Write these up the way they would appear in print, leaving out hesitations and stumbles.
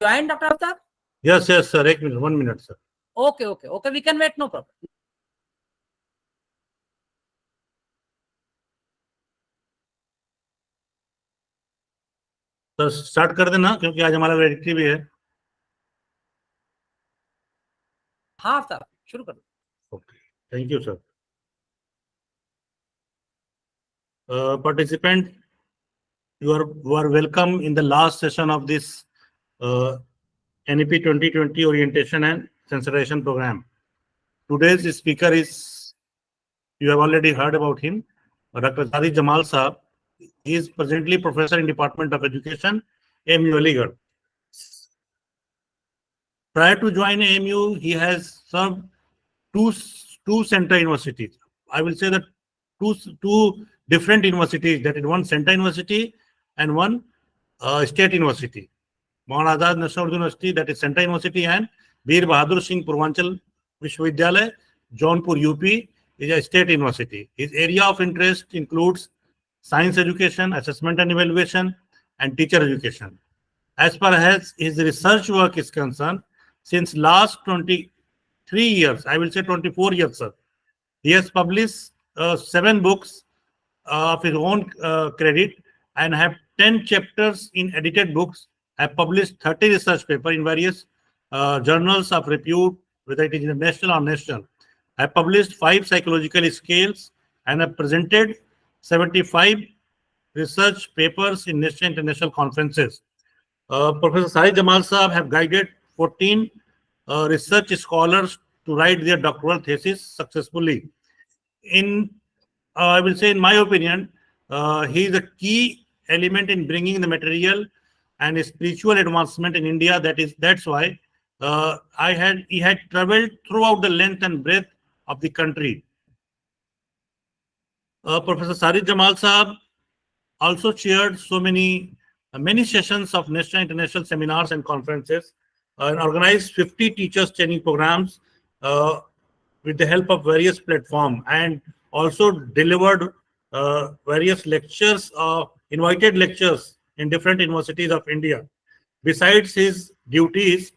join, Dr. Aftab? Yes, sir. 1 minute, sir. Okay. We can wait, no problem. Sir start कर देना क्योंकि आज हमारा वेरिटी भी है. हाँ आफ्ताब, शुरू कर दो. Okay. Thank you, sir. Participant, you are welcome in the last session of this NEP 2020 orientation and sensitization program. Today's speaker is, you have already heard about him, Dr. Sajid Jamal Sahab. He is presently professor in Department of Education, AMU Aligarh. Prior to joining AMU, he has served two central universities. I will say that two different universities, that is one Central University and one State University. Maulana Azad National University, that is Central University, and Veer Bahadur Singh Purvanchal Vishwavidyalaya, Jaunpur, UP, is a State University. His area of interest includes science education, assessment and evaluation, and teacher education. As far as his research work is concerned, since last 23 years, I will say 24 years, sir, he has published 7 books of his own credit and have 10 chapters in edited books. Have published 30 research papers in various journals of repute, whether it is international or national. Have published 5 psychological scales and have presented 75 research papers in national and international conferences. Professor Sajid Jamal Sahab have guided 14 research scholars to write their doctoral thesis successfully. I will say, in my opinion, he is a key element in bringing the material and spiritual advancement in India. That's why he had traveled throughout the length and breadth of the country. Professor Sajid Jamal Sahab also chaired many sessions of national and international seminars and conferences, and organized 50 teachers training programs with the help of various platforms, and also delivered various lectures, invited lectures in different universities of India. Besides his duties,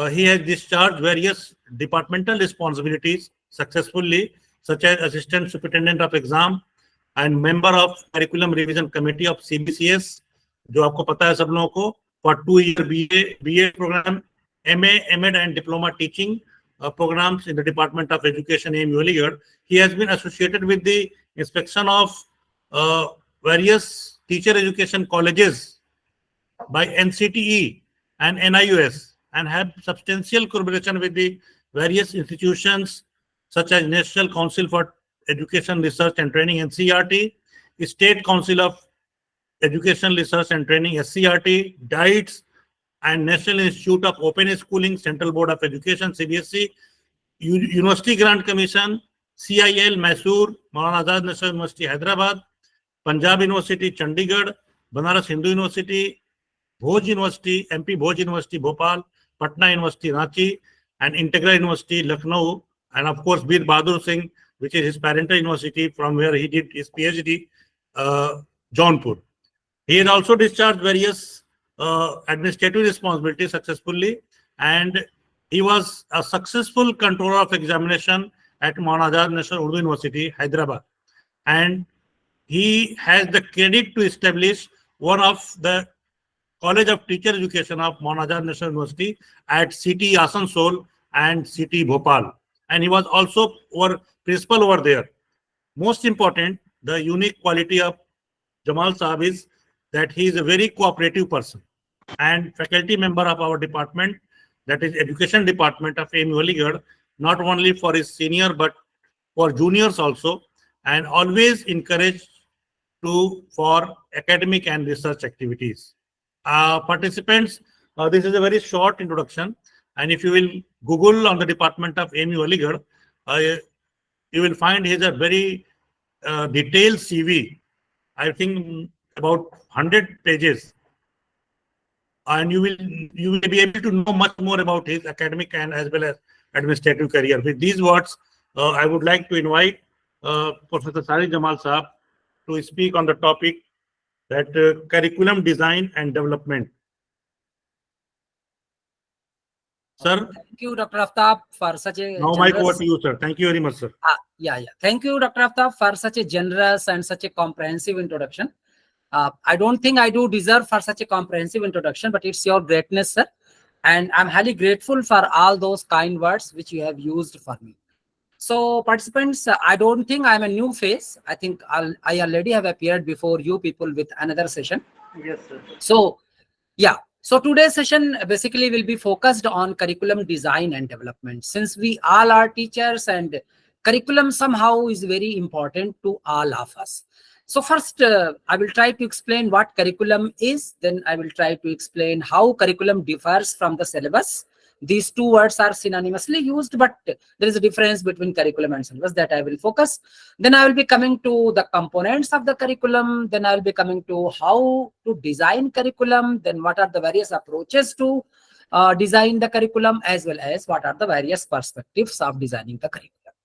he has discharged various departmental responsibilities successfully, such as Assistant Superintendent of Exam and member of Curriculum Revision Committee of CBCS, जो आपको पता है सब लोगों को, for 2-year BA program, MA, MEd and Diploma Teaching programs in the Department of Education, AMU Aligarh. He has been associated with the inspection of various teacher education colleges by NCTE and NIUS, and have substantial collaboration with the various institutions such as National Council for Education Research and Training, NCERT, State Council of Education Research and Training, SCRT, DIETS, and National Institute of Open Schooling, Central Board of Education, CBSE, University Grant Commission, CIL, Mysore, Maulana Azad National University, Hyderabad, Punjab University, Chandigarh, Banaras Hindu University, Bhoj University, MP Bhoj University, Bhopal, Patna University, Ranchi, and Integra University, Lucknow, and of course, Veer Bahadur Singh, which is his parental university from where he did his PhD, Jaunpur. He has also discharged various administrative responsibilities successfully, and he was a successful controller of examination at Maulana Azad National Urdu University, Hyderabad. And he has the credit to establish one of the College of Teacher Education of Maulana Azad National University at CT Asansol and CT Bhopal. And he was also our principal over there. Most important, the unique quality of Jamal Sahab is that he is a very cooperative person and faculty member of our department, that is Education Department of AMU Aligarh, not only for his senior but for juniors also, and always encouraged for academic and research activities. Participants, this is a very short introduction, and if you will Google on the Department of AMU Aligarh, you will find he has a very detailed CV. I think about 100 pages, and you will be able to know much more about his academic and as well as administrative career. With these words, I would like to invite Professor Sajid Jamal Sahab to speak on the topic that curriculum design and development. Sir, Thank you, Dr. Aftab, for such a now mic over generous. to you, sir. Thank you very much, sir. Yeah. Thank you, Dr. Aftab, for such a generous and such a comprehensive introduction. I don't think I do deserve for such a comprehensive introduction, but it's your greatness, sir. And I'm highly grateful for all those kind words which you have used for me. So, participants, I don't think I'm a new face. I think I already have appeared before you people with another session. Yes, sir. So, yeah. So today's session basically will be focused on curriculum design and development. Since we all are teachers and curriculum somehow is very important to all of us. So first, I will try to explain what curriculum is. Then I will try to explain how curriculum differs from the syllabus. These two words are synonymously used, but there is a difference between curriculum and syllabus that I will focus. Then I will be coming to the components of the curriculum. Then I will be coming to how to design curriculum. Then what are the various approaches to design the curriculum, as well as what are the various perspectives of designing the curriculum.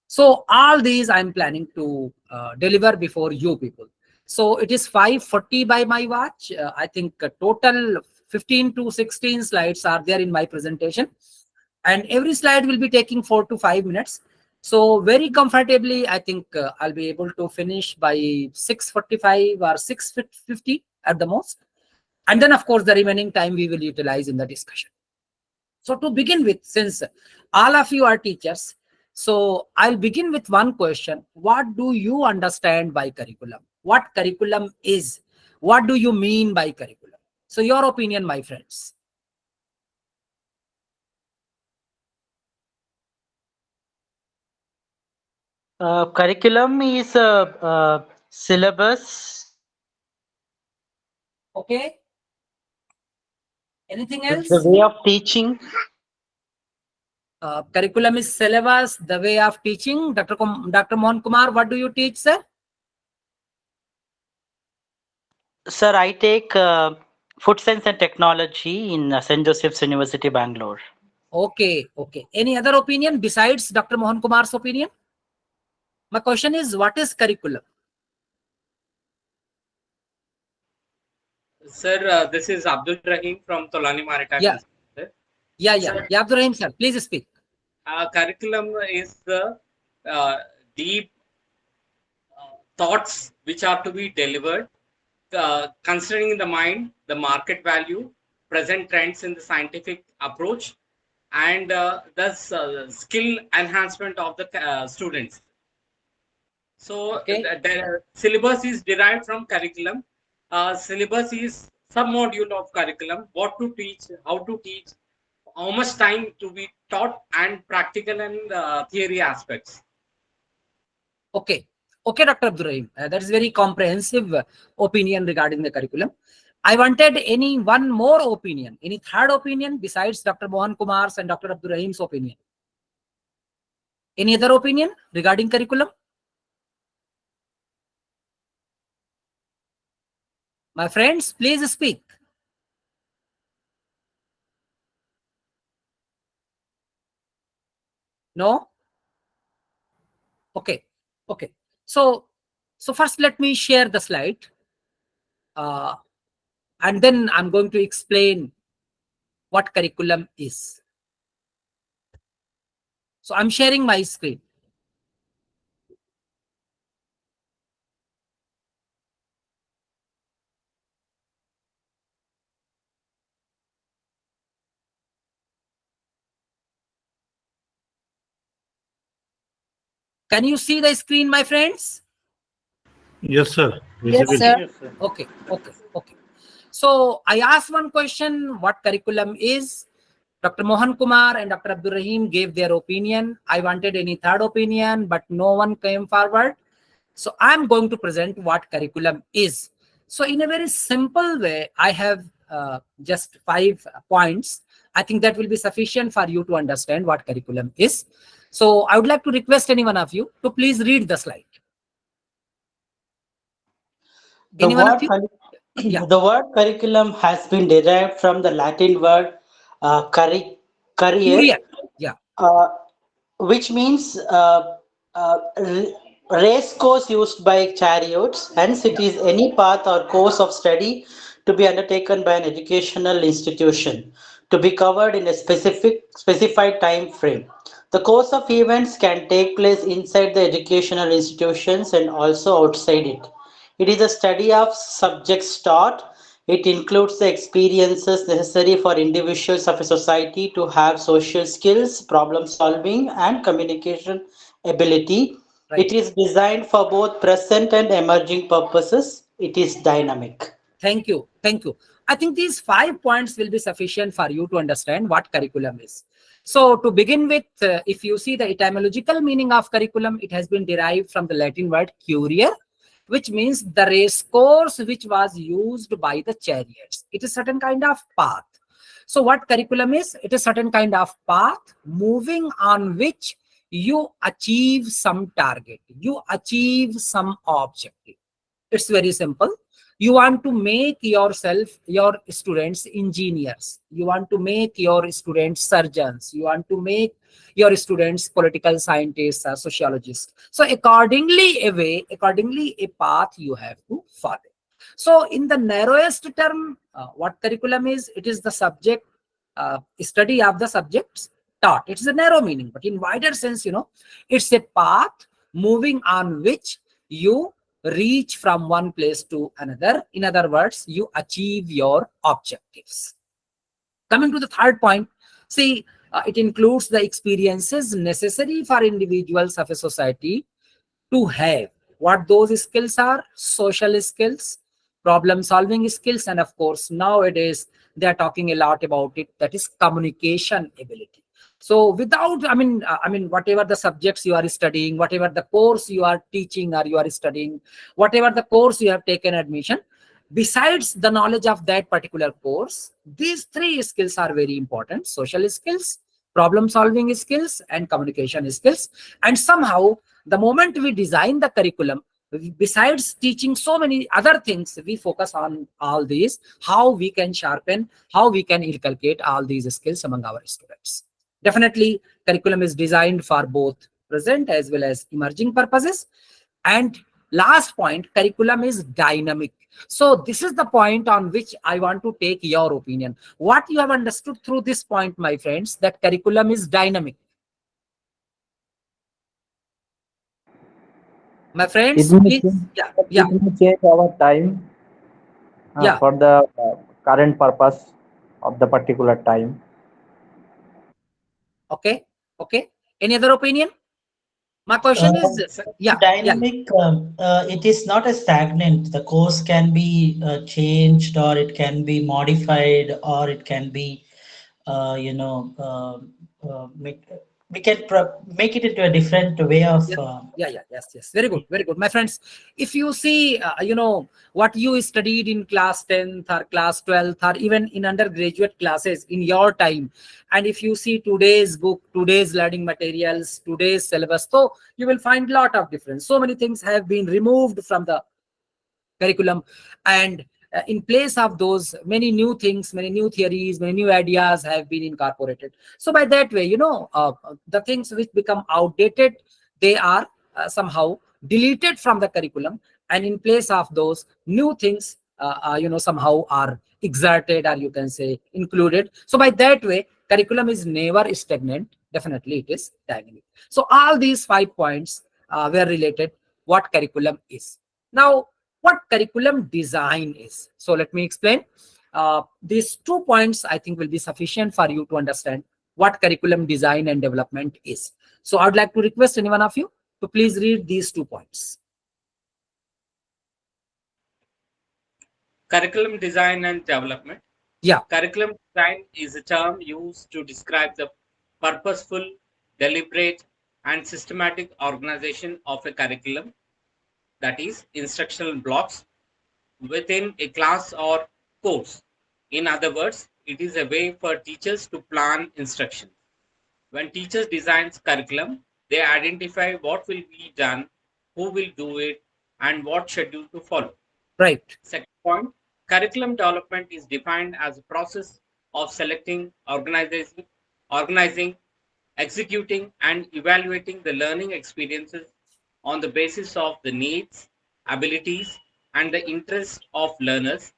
So all these I'm planning to deliver before you people. So it is 5:40 by my watch. I think total 15 to 16 slides are there in my presentation. And every slide will be taking 4 to 5 minutes. So very comfortably, I think I'll be able to finish by 6:45 or 6:50 at the most. And then, of course, the remaining time we will utilize in the discussion. So to begin with, since all of you are teachers, so I'll begin with one question. What do you understand by curriculum? What curriculum is? What do you mean by curriculum? So your opinion, my friends. Curriculum is a syllabus. Okay. Anything The else? way of teaching. Curriculum is syllabus, the way of teaching. Dr. Mohan Kumar, what do you teach, sir? Sir, I take food science and technology in St. Joseph's University, Bangalore. Okay. Any other opinion besides Dr. Mohan Kumar's opinion? My question is, what is curriculum? Sir, this is Abdul Rahim from Tolani Maritime Yeah. Institute. Yeah, Abdul Rahim, sir. Please speak. Curriculum is the deep thoughts which are to be delivered, considering in the mind the market value, present trends in the scientific approach, and thus skill enhancement of the students. So Okay. the syllabus is derived from curriculum. Syllabus is sub-module of curriculum, what to teach, how to teach, how much time to be taught, and practical and theory aspects. Okay, Dr. Abdul Rahim. That is very comprehensive opinion regarding the curriculum. I wanted any one more opinion, any third opinion besides Dr. Mohan Kumar's and Dr. Abdul Rahim's opinion. Any other opinion regarding curriculum? My friends, please speak. No? Okay. So first let me share the slide. And then I'm going to explain what curriculum is. So I'm sharing my screen. Can you see the screen, my friends? Yes, sir. Yes, Visible. sir. Yes, sir. Okay. So I asked one question, what curriculum is? Dr. Mohan Kumar and Dr. Abdul Rahim gave their opinion. I wanted any third opinion, but no one came forward. So I'm going to present what curriculum is. So in a very simple way, I have just 5 points. I think that will be sufficient for you to understand what curriculum is. So I would like to request any one of you to please read the slide. The Any one of word, you? Yeah. the word curriculum has been derived from the Latin word curriere, Courier. Yeah. uh, which means race course used by chariots. Hence, it is any path or course of study to be undertaken by an educational institution to be covered in a specified time frame. The course of events can take place inside the educational institutions and also outside it. It is a study of subjects taught. It includes the experiences necessary for individuals of a society to have social skills, problem solving, and communication ability. It Right. is designed for both present and emerging purposes. It is dynamic. Thank you. Thank you. I think these 5 points will be sufficient for you to understand what curriculum is. So to begin with, if you see the etymological meaning of curriculum, it has been derived from the Latin word courier, which means the race course which was used by the chariots. It is certain kind of path. So what curriculum is? It is certain kind of path moving on which you achieve some target, you achieve some objective. It's very simple. You want to make yourself, your students engineers, you want to make your students surgeons, you want to make your students political scientists or sociologists. So accordingly a path you have to follow. So in the narrowest term, what curriculum is? It is the subject, study of the subjects taught. It's a narrow meaning, but in wider sense, it's a path moving on which you reach from one place to another. In other words, you achieve your objectives. Coming to the third point, see, it includes the experiences necessary for individuals of a society to have. What those skills are? Social skills, problem solving skills, and of course nowadays they are talking a lot about it, that is communication ability. So without, whatever the subjects you are studying, whatever the course you are teaching or you are studying, whatever the course you have taken admission, besides the knowledge of that particular course, these three skills are very important: social skills, problem solving skills, and communication skills. And somehow, the moment we design the curriculum, besides teaching so many other things, we focus on all these, how we can sharpen, how we can inculcate all these skills among our students. Definitely, curriculum is designed for both present as well as emerging purposes. And last point, curriculum is dynamic. So this is the point on which I want to take your opinion. What you have understood through this point, my friends, that curriculum is dynamic. My It friends, may please. change, Yeah, yeah, it may change our time yeah. for the current purpose of the particular time. Okay, okay. Any other opinion? My question is, So, yeah, yeah. Dynamic, it is not a stagnant. The course can be changed, or it can be modified, or it can be, make, we can make it into a different way of. Yeah, yes. Very good. My friends, if you see, what you studied in class 10th or class 12th or even in undergraduate classes in your time, and if you see today's book, today's learning materials, today's syllabus, so you will find a lot of difference. So many things have been removed from the curriculum, and in place of those, many new things, many new theories, many new ideas have been incorporated. So by that way, the things which become outdated, they are somehow deleted from the curriculum, and in place of those, new things somehow are exerted, or you can say included. So by that way, curriculum is never stagnant. Definitely it is dynamic. So all these 5 points were related what curriculum is. Now, what curriculum design is? So let me explain. These 2 points I think will be sufficient for you to understand what curriculum design and development is. So I would like to request any one of you to please read these 2 points. curriculum design and development. Yeah. Curriculum design is a term used to describe the purposeful, deliberate, and systematic organization of a curriculum, that is, instructional blocks within a class or course. In other words, it is a way for teachers to plan instruction. When teachers design curriculum, they identify what will be done, who will do it, and what schedule to follow. Right. Second point, curriculum development is defined as a process of selecting, organizing, executing, and evaluating the learning experiences on the basis of the needs, abilities, and the interests of learners,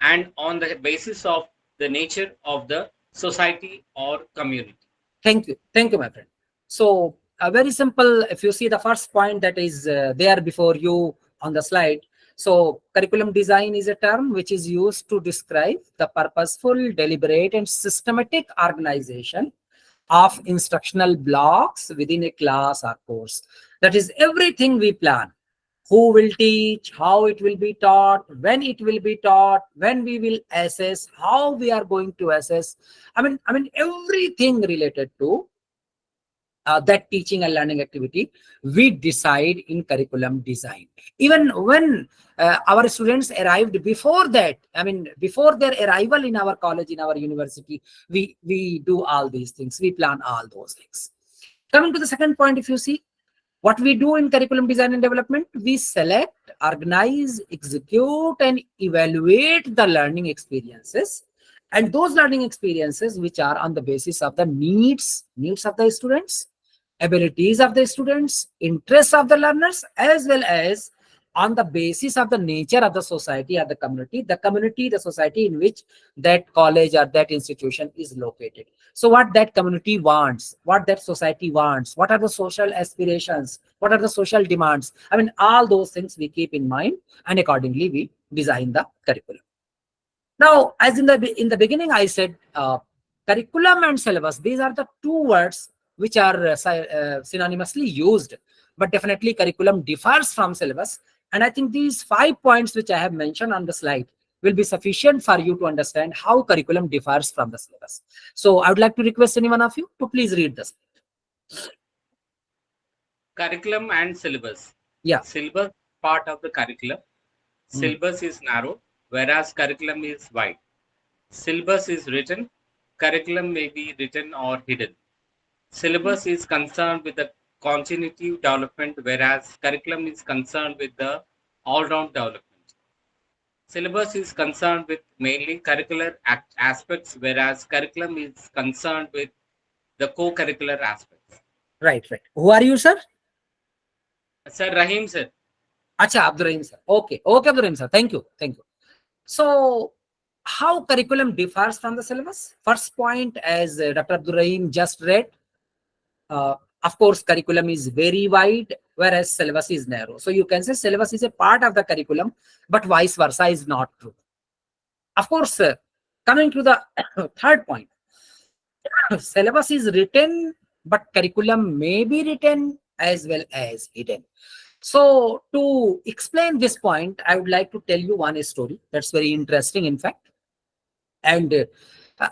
and on the basis of the nature of the society, or community? Thank you, my friend. So very simple. If you see the first point that is there before you on the slide, so curriculum design is a term which is used to describe the purposeful, deliberate, and systematic organization of instructional blocks within a class or course. That is everything we plan. Who will teach, how it will be taught, when it will be taught, when we will assess, how we are going to assess. I mean everything related to that teaching and learning activity we decide in curriculum design. Even when our students arrived before that, I mean before their arrival in our college, in our university, we do all these things, we plan all those things. Coming to the second point, if you see what we do in curriculum design and development, we select, organize, execute, and evaluate the learning experiences. And those learning experiences which are on the basis of the needs of the students, abilities of the students, interests of the learners, as well as on the basis of the nature of the society or the community, the society in which that college or that institution is located. So what that community wants, what that society wants, what are the social aspirations, what are the social demands. I mean, all those things we keep in mind, and accordingly we design the curriculum. Now, as in the beginning, I said curriculum and syllabus. These are the two words which are synonymously used, but definitely curriculum differs from syllabus. And I think these 5 points which I have mentioned on the slide will be sufficient for you to understand how curriculum differs from the syllabus. So I would like to request any one of you to please read this. Curriculum and syllabus. Yeah. Syllabus part of the curriculum. Syllabus is narrow, whereas curriculum is wide. Syllabus is written, curriculum may be written or hidden. Syllabus is concerned with the continuity development, whereas curriculum is concerned with the all-round development. Syllabus is concerned with mainly curricular aspects, whereas curriculum is concerned with the co-curricular aspects. Right. Who are you, sir? Sir, Rahim sir. Acha, Abdur Rahim sir. Okay, Abdur Rahim sir. Thank you. So, how curriculum differs from the syllabus? First point, as Dr. Abdur Rahim just read, of course, curriculum is very wide, whereas syllabus is narrow. So you can say syllabus is a part of the curriculum, but vice versa is not true. Of course, coming to the third point, syllabus is written, but curriculum may be written as well as hidden. So to explain this point, I would like to tell you one story that's very interesting, in fact. And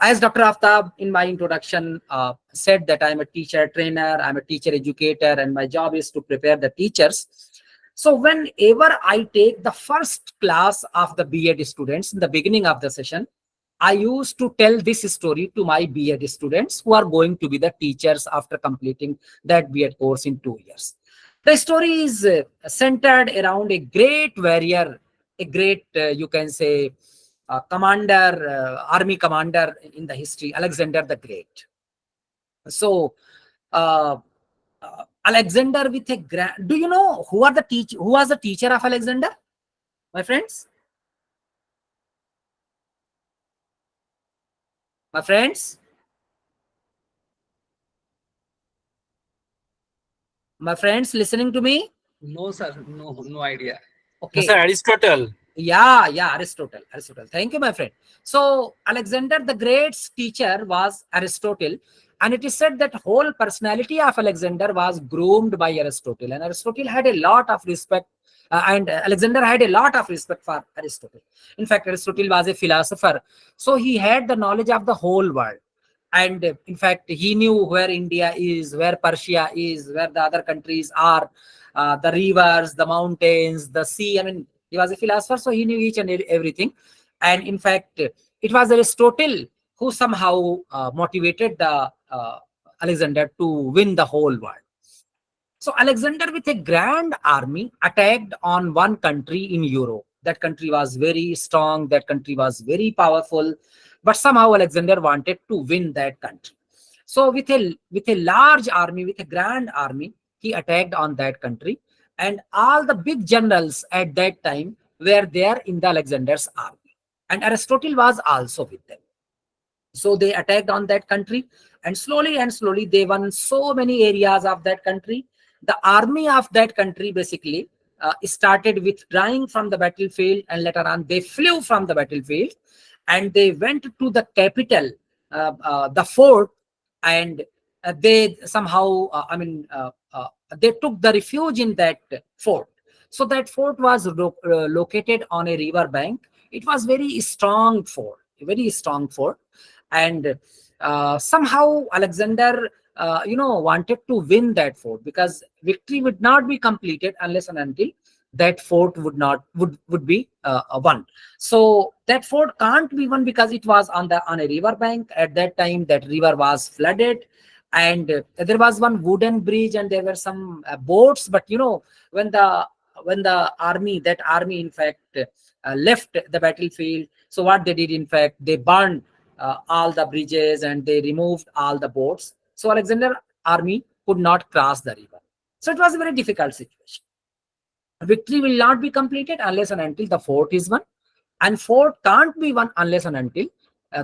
as Dr. Aftab in my introduction said that I'm a teacher trainer, I'm a teacher educator, and my job is to prepare the teachers. So whenever I take the first class of the B.Ed students in the beginning of the session, I used to tell this story to my B.Ed students who are going to be the teachers after completing that B.Ed course in 2 years. The story is centered around a great warrior, a great, you can say, commander, army commander in the history, Alexander the Great. So, Alexander with a grand. Do you know who are the teach? Who was the teacher of Alexander, my friends? My friends? My friends, listening to me? No, sir. No idea. Okay. Sir, Aristotle. Yeah, Aristotle. Thank you, my friend. So Alexander the Great's teacher was Aristotle, and it is said that whole personality of Alexander was groomed by Aristotle, and Aristotle had a lot of respect, and Alexander had a lot of respect for Aristotle. In fact, Aristotle was a philosopher, so he had the knowledge of the whole world. And in fact, he knew where India is, where Persia is, where the other countries are, the rivers, the mountains, the sea. I mean, he was a philosopher, so he knew each and everything. And in fact, it was Aristotle who somehow motivated the Alexander to win the whole world. So Alexander with a grand army attacked on one country in Europe. That country was very strong, that country was very powerful, but somehow Alexander wanted to win that country. So with a large army, with a grand army, he attacked on that country, and all the big generals at that time were there in the Alexander's army, and Aristotle was also with them. So they attacked on that country, and slowly they won so many areas of that country. The army of that country basically started withdrawing from the battlefield, and later on they flew from the battlefield and they went to the capital, the fort, and they somehow, they took the refuge in that fort. So that fort was located on a river bank. It was very strong fort, a very strong fort, and somehow Alexander, wanted to win that fort, because victory would not be completed unless and until that fort would be won. So that fort can't be won because it was on a river bank. At that time, that river was flooded, and there was one wooden bridge, and there were some boats. But when the army in fact left the battlefield, so what they did, in fact, they burned all the bridges and they removed all the boats. So Alexander army could not cross the river. So it was a very difficult situation. Victory will not be completed unless and until the fort is won, and fort can't be won unless and until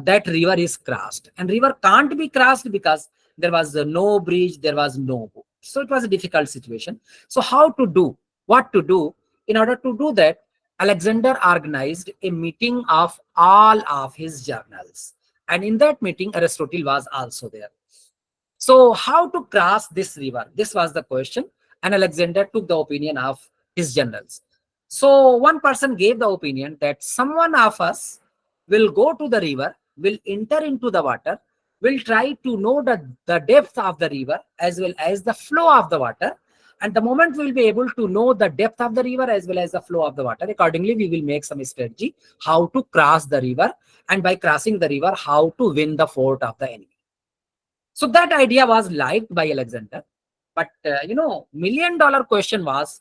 that river is crossed. And river can't be crossed because there was no bridge, there was no boat. So it was a difficult situation. So what to do? In order to do that, Alexander organized a meeting of all of his journals, and in that meeting Aristotle was also there. So how to cross this river? This was the question. And Alexander took the opinion of his generals. So one person gave the opinion that someone of us will go to the river, will enter into the water, will try to know the depth of the river as well as the flow of the water. And the moment we'll be able to know the depth of the river as well as the flow of the water, accordingly, we will make some strategy how to cross the river. And by crossing the river, how to win the fort of the enemy. So that idea was liked by Alexander. But, $1 million question was,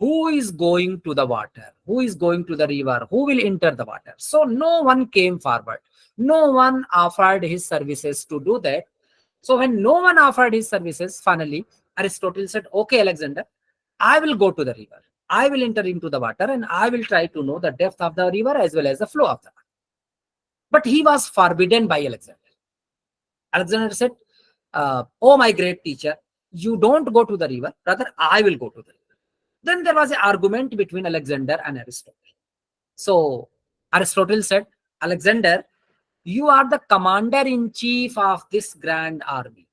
who is going to the water? Who is going to the river? Who will enter the water? So no one came forward. No one offered his services to do that. So when no one offered his services, finally, Aristotle said, okay, Alexander, I will go to the river. I will enter into the water and I will try to know the depth of the river as well as the flow of the water. But he was forbidden by Alexander. Alexander said, oh, my great teacher, you don't go to the river, rather I will go to the river. Then there was an argument between Alexander and Aristotle. So Aristotle said, Alexander, you are the commander-in-chief of this grand army.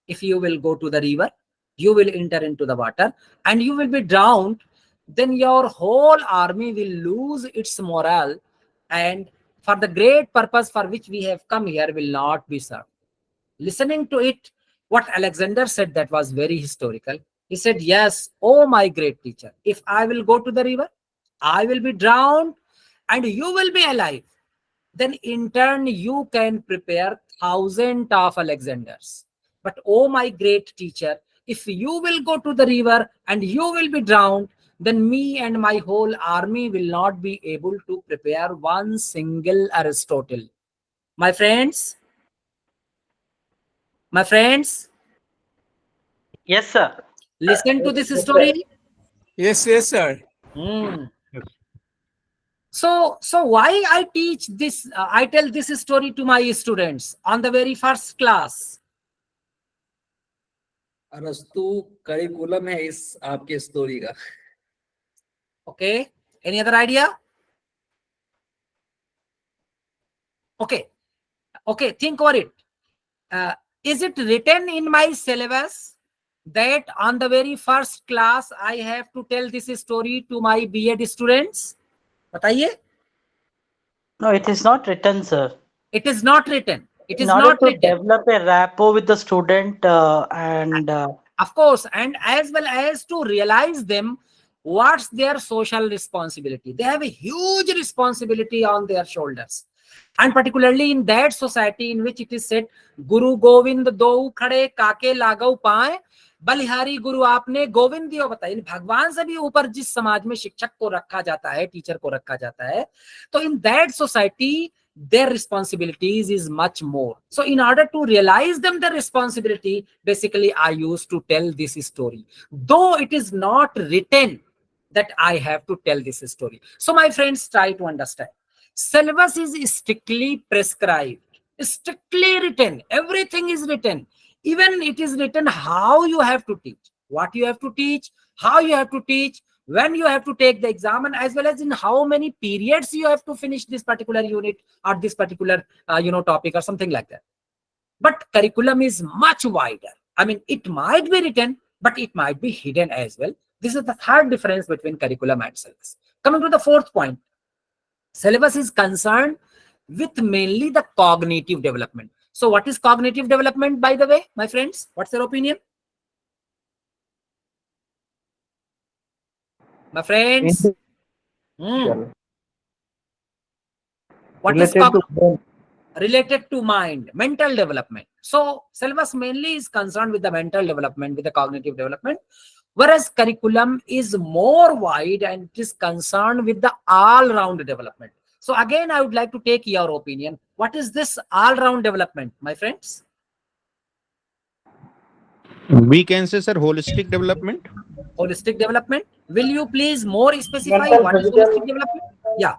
If you will go to the river, you will enter into the water and you will be drowned, then your whole army will lose its morale, and for the great purpose for which we have come here will not be served. Listening to it, what Alexander said, that was very historical. He said, yes, oh my great teacher, if I will go to the river, I will be drowned and you will be alive. Then in turn, you can prepare thousands of Alexanders. But oh my great teacher, if you will go to the river and you will be drowned, then me and my whole army will not be able to prepare one single Aristotle. My friends, my friends, Yes, sir. listen to this story. Yes, sir. Hmm. Yes. So why I teach this, I tell this story to my students on the very first class. अरस्तु curriculum है इस आपके story का. Okay. Any other idea? Okay. Okay. Think over it. Is it written in my syllabus that on the very first class I have to tell this story to my B.Ed students? बताइए. No, it is not written, sir. It is not written. It is In order not to written. develop a rapport with the student Of course, and as well as to realize them what's their social responsibility. They have a huge responsibility on their shoulders. And particularly in that society in which it is said, Guru Govind do khade kake lagau paए, बलिहारी गुरु आपने गोविंद दियो बताइए. भगवान से भी ऊपर जिस समाज में शिक्षक को रखा जाता है, टीचर को रखा जाता है, तो in that society their responsibilities is much more. So in order to realize them the responsibility, basically I used to tell this story, though it is not written that I have to tell this story. So my friends, try to understand. Syllabus is strictly prescribed. Strictly written. Everything is written. Even it is written how you have to teach, what you have to teach, how you have to teach, when you have to take the exam, and as well as in how many periods you have to finish this particular unit or this particular topic or something like that. But curriculum is much wider. I mean, it might be written, but it might be hidden as well. This is the third difference between curriculum and syllabus. Coming to the fourth point, syllabus is concerned with mainly the cognitive development. So what is cognitive development, by the way, my friends? What's your opinion? My friends? Intellectual. What is Related to brain. related to mind, mental development? So syllabus mainly is concerned with the mental development, with the cognitive development, whereas curriculum is more wide and it is concerned with the all-round development. So again, I would like to take your opinion. What is this all-round development, my friends? We can say, sir, holistic development. Holistic development. Will you please more specify Mental, what is physical, holistic development? Yeah.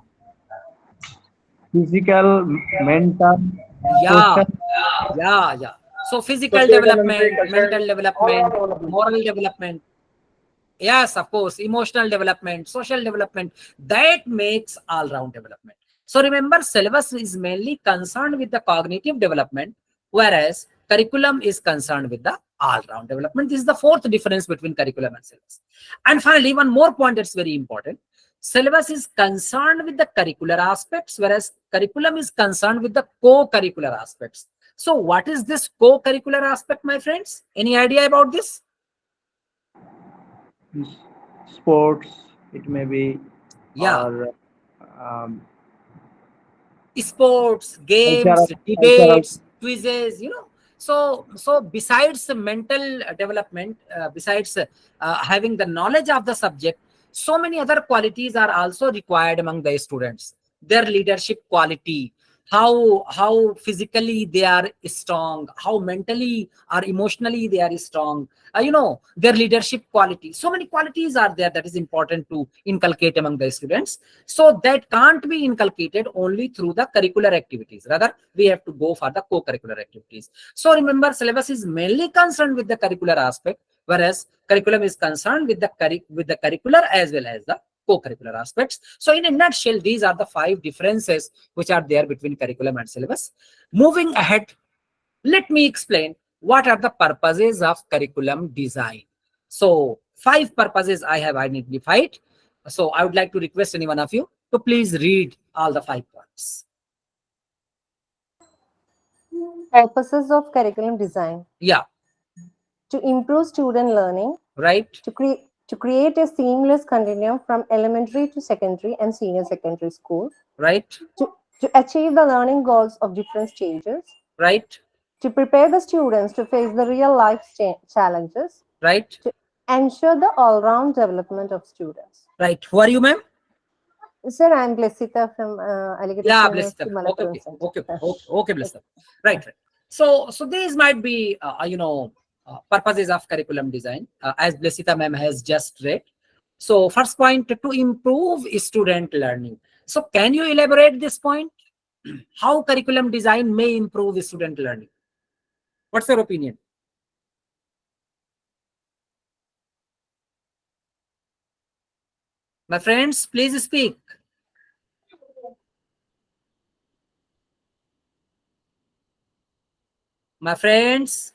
physical, mental, Yeah. social, Yeah. So physical socio-economic, development, mental all development, development. moral development. Yes, of course, emotional development, social development, that makes all-round development. So remember, syllabus is mainly concerned with the cognitive development, whereas curriculum is concerned with the all-round development. This is the fourth difference between curriculum and syllabus. And finally, one more point that's very important. Syllabus is concerned with the curricular aspects, whereas curriculum is concerned with the co-curricular aspects. So what is this co-curricular aspect, my friends? Any idea about this? sports, it may be, Yeah. or um, Sports, games, cultural. debates, quizzes, So besides the mental development, besides having the knowledge of the subject, so many other qualities are also required among the students. Their leadership quality, how physically they are strong, how mentally or emotionally they are strong, their leadership quality. So many qualities are there that is important to inculcate among the students. So that can't be inculcated only through the curricular activities. Rather, we have to go for the co-curricular activities. So remember, syllabus is mainly concerned with the curricular aspect, whereas curriculum is concerned with the curricular as well as the co-curricular aspects. So in a nutshell, these are the 5 differences which are there between curriculum and syllabus. Moving ahead, let me explain what are the purposes of curriculum design. So 5 purposes I have identified. So I would like to request any one of you to please read all the 5 points. Purposes of curriculum design: Yeah, to improve student learning, right, to create a seamless continuum from elementary to secondary and senior secondary school, right, to achieve the learning goals of different stages, right, to prepare the students to face the real life challenges, right, to ensure the all-round development of students. right. Who are you, ma'am? Sir, I'm Blessita from Aligarh Yeah, University, Blessed. Malappuram Center. Okay, Blessed. Right. So these might be, purposes of curriculum design, as Blessita ma'am has just read. So first point, to improve student learning. So can you elaborate this point? How curriculum design may improve student learning? What's your opinion? My friends, please speak. My friends.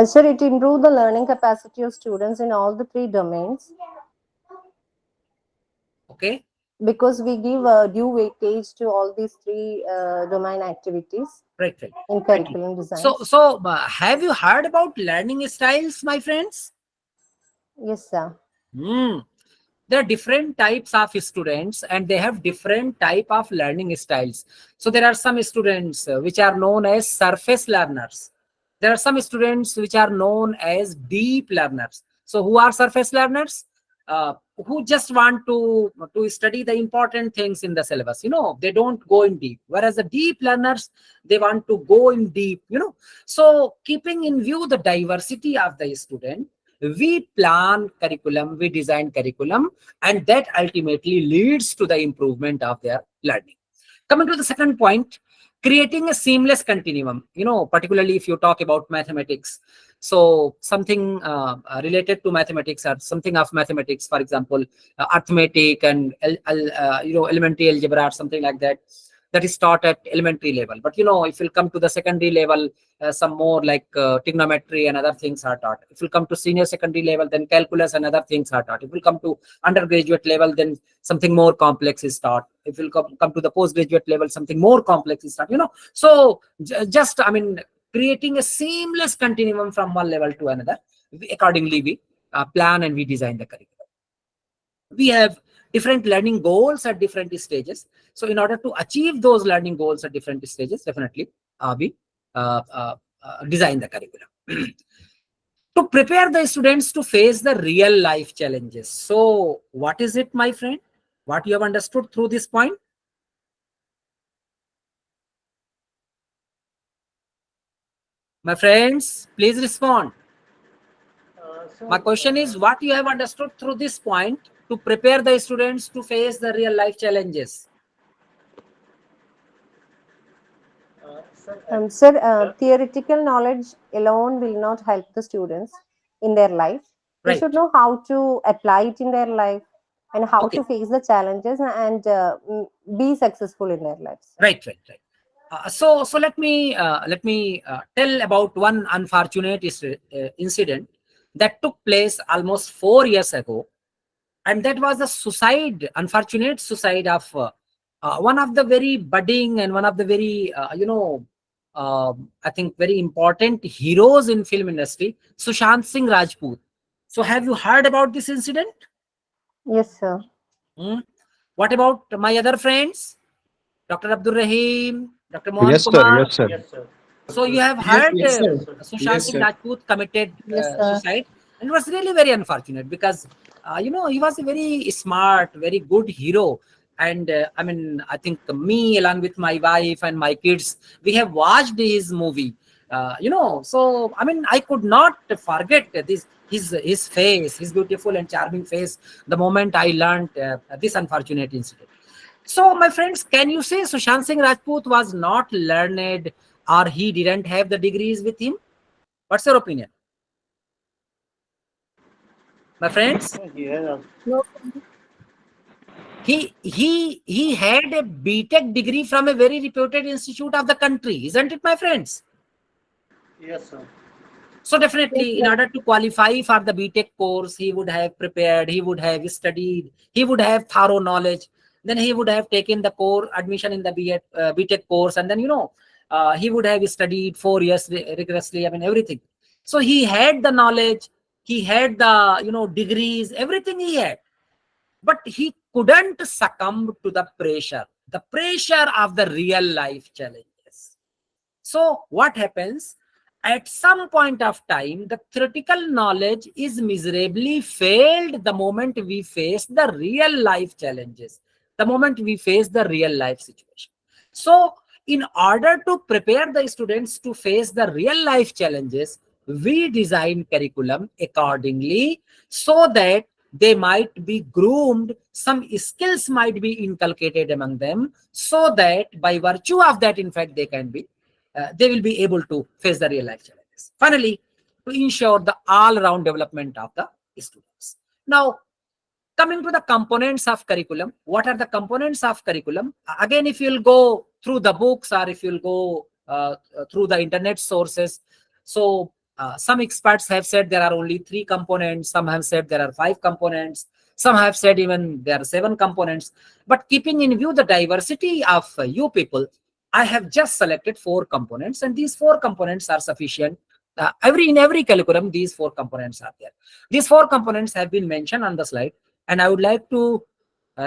Sir, it improves the learning capacity of students in all the 3 domains. Okay. Because we give due weightage to all these 3 domain activities. Right. In curriculum design. So have you heard about learning styles, my friends? Yes, sir. There are different types of students and they have different type of learning styles. So there are some students which are known as surface learners. There are some students which are known as deep learners. So who are surface learners? Who just want to study the important things in the syllabus. They don't go in deep. Whereas the deep learners, they want to go in deep. So keeping in view the diversity of the student, we plan curriculum, we design curriculum, and that ultimately leads to the improvement of their learning. Coming to the second point, creating a seamless continuum, particularly if you talk about mathematics. So something related to mathematics or something of mathematics, for example, arithmetic and elementary algebra or something like that, that is taught at elementary level. But if you come to the secondary level, some more like trigonometry and other things are taught. If you come to senior secondary level, then calculus and other things are taught. If you come to undergraduate level, then something more complex is taught. If you come to the postgraduate level, something more complex is taught. So just creating a seamless continuum from one level to another. Accordingly, we plan and we design the curriculum. We have different learning goals at different stages. So in order to achieve those learning goals at different stages, definitely we design the curriculum. To prepare the students to face the real life challenges. So what is it, my friend? What you have understood through this point? My friends, please respond. My question is, what you have understood through this point to prepare the students to face the real life challenges? Sir, theoretical knowledge alone will not help the students in their life. They Right. should know how to apply it in their life and how Okay. to face the challenges and be successful in their lives. Right. So let me tell about one unfortunate incident that took place almost 4 years ago, and that was the unfortunate suicide of one of the very budding and one of the very I think very important heroes in film industry, Sushant Singh Rajput. So have you heard about this incident? Yes, sir. What about my other friends, Dr. Abdul Rahim, Dr. Mohan Yes, sir. Kumar? Yes, sir. So you have heard Sushant Yes, Singh sir. Rajput committed Yes, sir. suicide, and it was really very unfortunate because he was a very smart, very good hero. And I think me along with my wife and my kids, we have watched his movie. So I could not forget his face, his beautiful and charming face, the moment I learned this unfortunate incident. So, my friends, can you say Sushant Singh Rajput was not learned or he didn't have the degrees with him? What's your opinion? My friends, he had a BTech degree from a very reputed institute of the country, isn't it, my friends? Yes, sir. So definitely, in order to qualify for the BTech course, he would have prepared, he would have studied, he would have thorough knowledge. Then he would have taken the core admission in the BTech course, and then he would have studied 4 years rigorously. Everything. So he had the knowledge, he had the degrees, everything he had, but he couldn't succumb to the pressure of the real life challenges. So what happens? At some point of time, the theoretical knowledge is miserably failed the moment we face the real life challenges, the moment we face the real life situation. So in order to prepare the students to face the real life challenges, we design curriculum accordingly so that they might be groomed, some skills might be inculcated among them, so that by virtue of that, in fact, they will be able to face the real life challenges. Finally, to ensure the all-round development of the students. Now, coming to the components of curriculum, what are the components of curriculum? Again, if you'll go through the books or if you'll go through the internet sources, so some experts have said there are only 3 components, some have said there are 5 components, some have said even there are 7 components. But keeping in view the diversity of you people, I have just selected 4 components, and these 4 components are sufficient. In every curriculum, these 4 components are there. These 4 components have been mentioned on the slide, and I would like to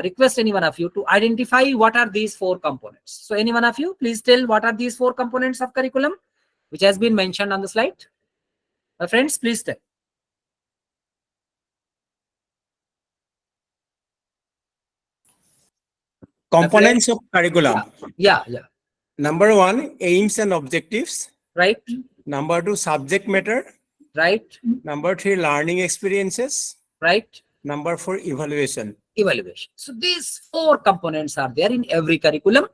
request any one of you to identify what are these 4 components. So any one of you, please tell what are these 4 components of curriculum which has been mentioned on the slide. My friends, please tell. Components of curriculum. Yeah. Number 1, aims and objectives. Right. Number 2, subject matter. Right. Number 3, learning experiences. Right. Number 4, evaluation. So these 4 components are there in every curriculum.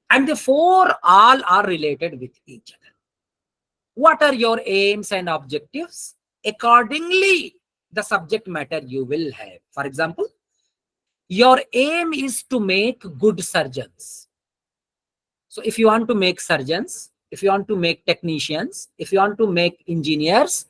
And the four all are related with each other. What are your aims and objectives? Accordingly, the subject matter you will have. For example, your aim is to make good surgeons. So if you want to make surgeons, if you want to make technicians, if you want to make engineers,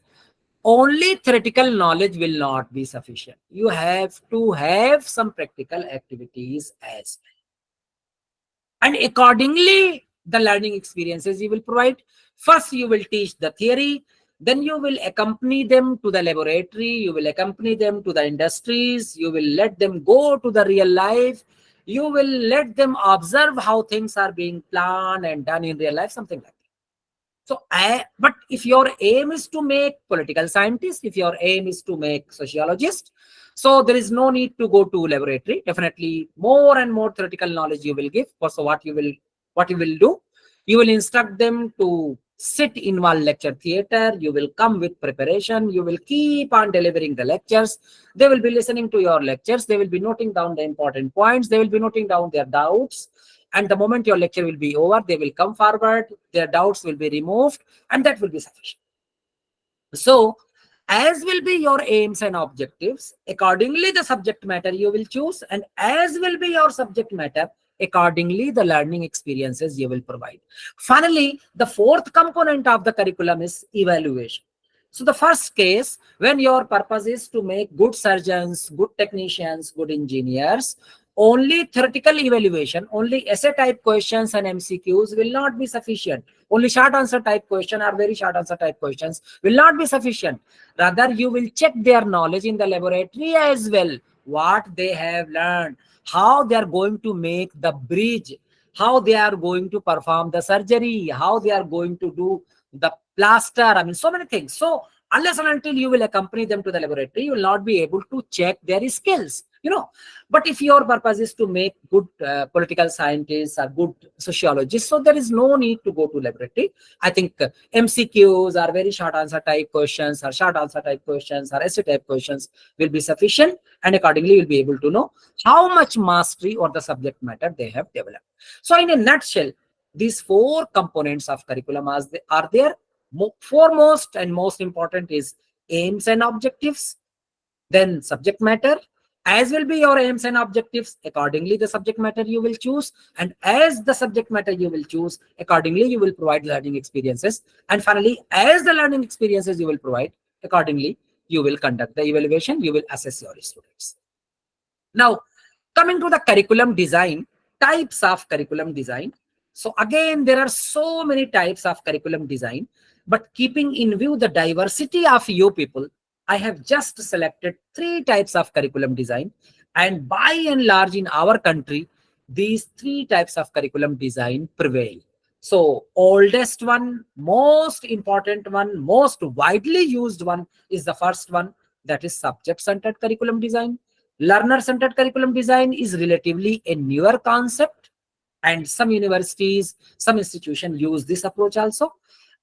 only theoretical knowledge will not be sufficient. You have to have some practical activities as well. And accordingly, the learning experiences you will provide. First, you will teach the theory. Then you will accompany them to the laboratory. You will accompany them to the industries. You will let them go to the real life. You will let them observe how things are being planned and done in real life, something like that. So, but if your aim is to make political scientists, if your aim is to make sociologists, so there is no need to go to laboratory. Definitely, more and more theoretical knowledge you will give. So, what you will do, you will instruct them to sit in one lecture theater. You will come with preparation. You will keep on delivering the lectures. They will be listening to your lectures. They will be noting down the important points. They will be noting down their doubts. And the moment your lecture will be over, they will come forward, their doubts will be removed, and that will be sufficient. So, as will be your aims and objectives, accordingly the subject matter you will choose, and as will be your subject matter, accordingly the learning experiences you will provide. Finally, the fourth component of the curriculum is evaluation. So the first case, when your purpose is to make good surgeons, good technicians, good engineers, only theoretical evaluation, only essay type questions and MCQs will not be sufficient. Only short answer type question or very short answer type questions will not be sufficient. Rather, you will check their knowledge in the laboratory as well, what they have learned, how they are going to make the bridge, how they are going to perform the surgery, how they are going to do the plaster. I mean, so many things. So unless and until you will accompany them to the laboratory, you will not be able to check their skills, you know. But if your purpose is to make good political scientists or good sociologists, so there is no need to go to laboratory. I think MCQs or very short answer type questions or short answer type questions or essay type questions will be sufficient, and accordingly you'll be able to know how much mastery or the subject matter they have developed. So in a nutshell, these four components of curriculum are there. Foremost and most important is aims and objectives, then subject matter. As will be your aims and objectives, accordingly the subject matter you will choose, and as the subject matter you will choose, accordingly you will provide learning experiences, and finally as the learning experiences you will provide, accordingly you will conduct the evaluation, you will assess your students. Now, coming to the curriculum design, types of curriculum design. So again, there are so many types of curriculum design, but keeping in view the diversity of you people, I have just selected 3 types of curriculum design, and by and large in our country, these 3 types of curriculum design prevail. So oldest one, most important one, most widely used one is the first one, that is subject-centered curriculum design. Learner-centered curriculum design is relatively a newer concept, and some universities, some institutions use this approach also.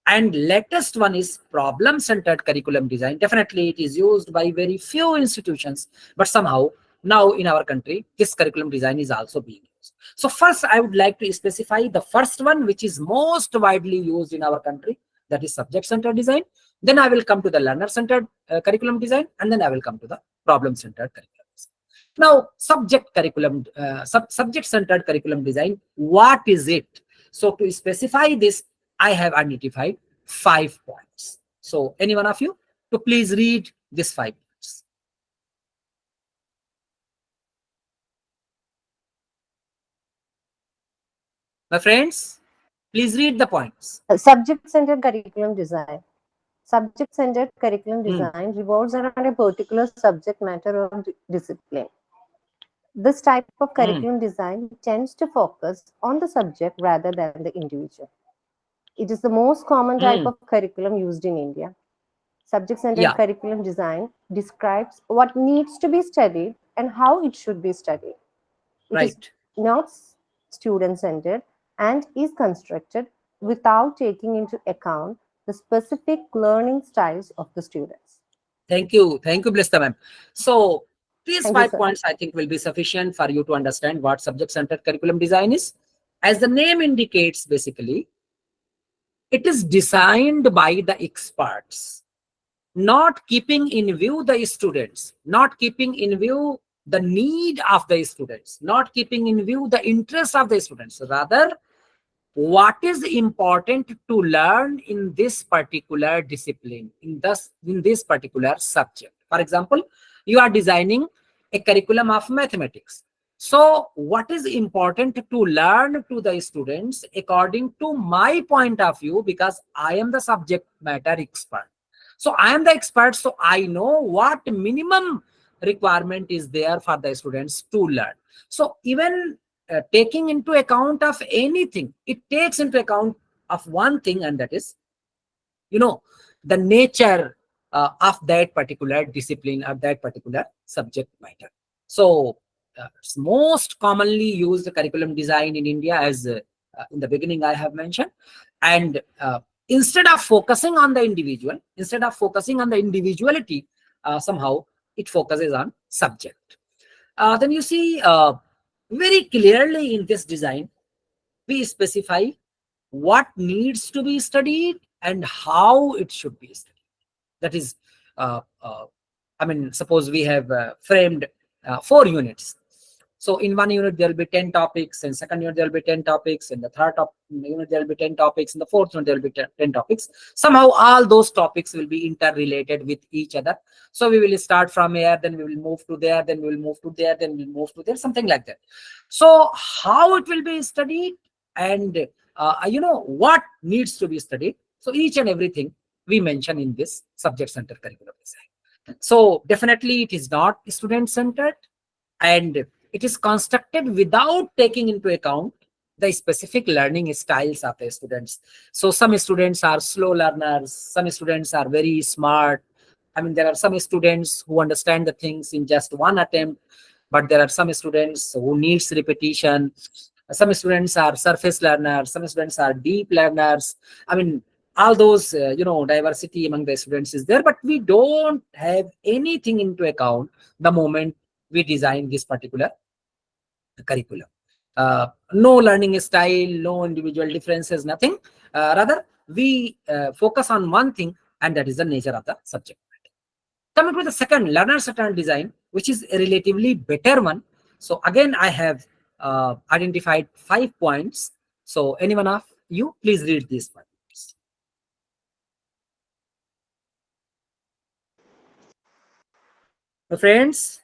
And latest one is problem-centered curriculum design. Definitely it is used by very few institutions, but somehow now in our country, this curriculum design is also being used. So first, I would like to specify the first one, which is most widely used in our country, that is subject-centered design. Then I will come to the learner-centered curriculum design, and then I will come to the problem-centered curriculum design. Now, subject-centered curriculum design, what is it? So to specify this, I have identified 5 points. So any one of you to please read these 5 points. My friends, please read the points. Subject-centered curriculum design. Subject-centered curriculum design revolves around a particular subject matter or discipline. This type of curriculum design tends to focus on the subject rather than the individual. It is the most common type of curriculum used in India. Subject-centered curriculum design describes what needs to be studied and how it should be studied. It is not student-centered and is constructed without taking into account the specific learning styles of the students. Thank you, Blista ma'am. So these 5 points I think will be sufficient for you to understand what subject-centered curriculum design is. as the name indicates, basically, it is designed by the experts, not keeping in view the students, not keeping in view the need of the students, not keeping in view the interest of the students. Rather, what is important to learn in this particular discipline, in this particular subject. For example, you are designing a curriculum of mathematics. So what is important to learn to the students according to my point of view, because I am the subject matter expert. So I am the expert, so I know what minimum requirement is there for the students to learn. So even taking into account of anything, it takes into account of one thing, and that is, the nature of that particular discipline, of that particular subject matter. So it's most commonly used curriculum design in India, as in the beginning I have mentioned. And instead of focusing on the individual, instead of focusing on the individuality, somehow it focuses on subject. Then you see, very clearly in this design, we specify what needs to be studied and how it should be studied. That is, suppose we have framed 4 units. So in one unit, there will be 10 topics, in second unit, there will be 10 topics, in the third unit, there will be 10 topics, in the fourth unit, there will be 10 topics. Somehow all those topics will be interrelated with each other. So we will start from here, then we will move to there, then we will move to there, then we'll move to there, something like that. So how it will be studied, and what needs to be studied. So each and everything we mention in this subject-centered curriculum design. So definitely it is not student-centered, and it is constructed without taking into account the specific learning styles of the students. So some students are slow learners, some students are very smart. There are some students who understand the things in just one attempt, but there are some students who needs repetition. Some students are surface learners, some students are deep learners. All those, diversity among the students is there, but we don't have anything into account the moment we design this particular curriculum. No learning style, no individual differences, nothing. Rather, we focus on one thing, and that is the nature of the subject matter. Coming to the second, learner-centered design, which is a relatively better one. So again, I have identified 5 points. So anyone of you, please read these points. My friends.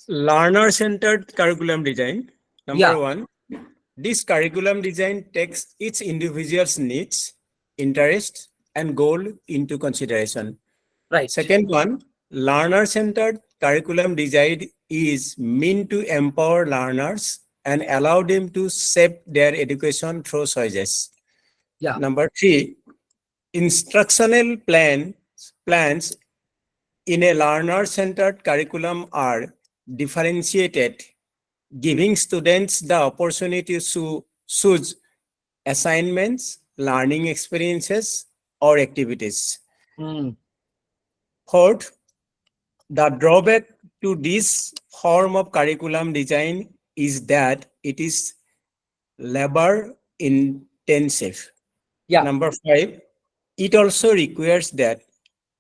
Learner-centered curriculum design. Number Yeah. 1, this curriculum design takes each individual's needs, interest, and goal into consideration. Right. Second one, learner-centered curriculum design is meant to empower learners and allow them to shape their education through choices. Yeah. Number 3, instructional plans in a learner-centered curriculum are differentiated, giving students the opportunity to choose assignments, learning experiences, or activities. Fourth, the drawback to this form of curriculum design is that it is labor intensive. Yeah. Number 5, it also requires that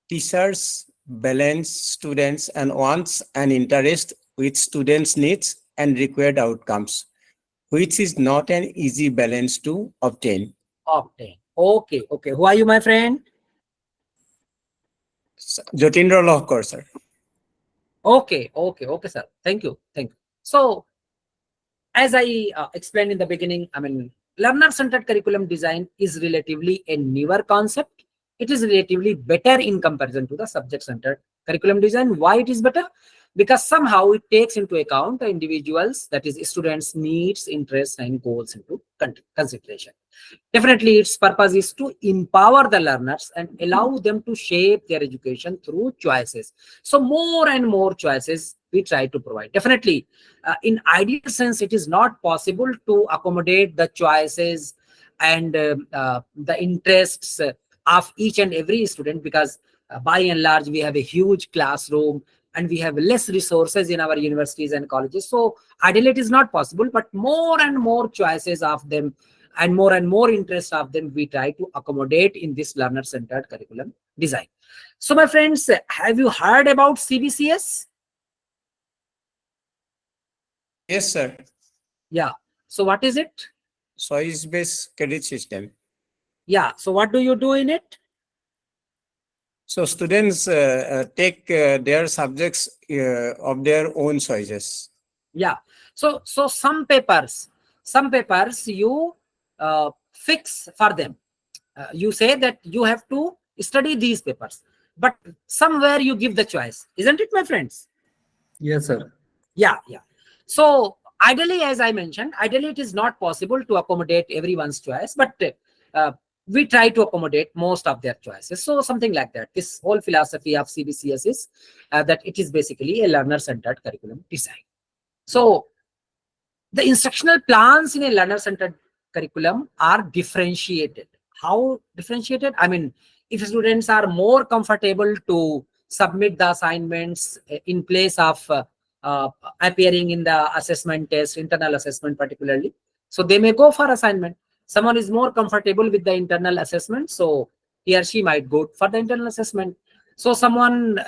teachers balance students and wants and interest with students' needs and required outcomes, which is not an easy balance to obtain. Okay. Who are you, my friend? Jotindra Lohkar, sir. Okay, sir. Thank you. So, as I explained in the beginning, learner-centered curriculum design is relatively a newer concept. It is relatively better in comparison to the subject-centered curriculum design. Why it is better? Because somehow it takes into account the individuals, that is students' needs, interests, and goals into consideration. Definitely, its purpose is to empower the learners and allow them to shape their education through choices. So more and more choices we try to provide. Definitely, in ideal sense, it is not possible to accommodate the choices and the interests of each and every student, because by and large, we have a huge classroom, and we have less resources in our universities and colleges. So ideally it is not possible, but more and more choices of them and more interest of them we try to accommodate in this learner-centered curriculum design. So my friends, have you heard about CBCS? Yes, sir. Yeah. So what is it? Choice-based credit system. Yeah. So what do you do in it? So students take their subjects of their own choices. Yeah. So some papers you fix for them. You say that you have to study these papers, but somewhere you give the choice, isn't it, my friends? Yes, sir. Yeah. So ideally, as I mentioned, ideally it is not possible to accommodate everyone's choice, but uh, we try to accommodate most of their choices. So something like that. This whole philosophy of CBCS is that it is basically a learner-centered curriculum design. So the instructional plans in a learner-centered curriculum are differentiated. How differentiated? I mean, if students are more comfortable to submit the assignments in place of uh, appearing in the assessment test, internal assessment particularly, so they may go for assignment. Someone is more comfortable with the internal assessment, so he or she might go for the internal assessment. So someone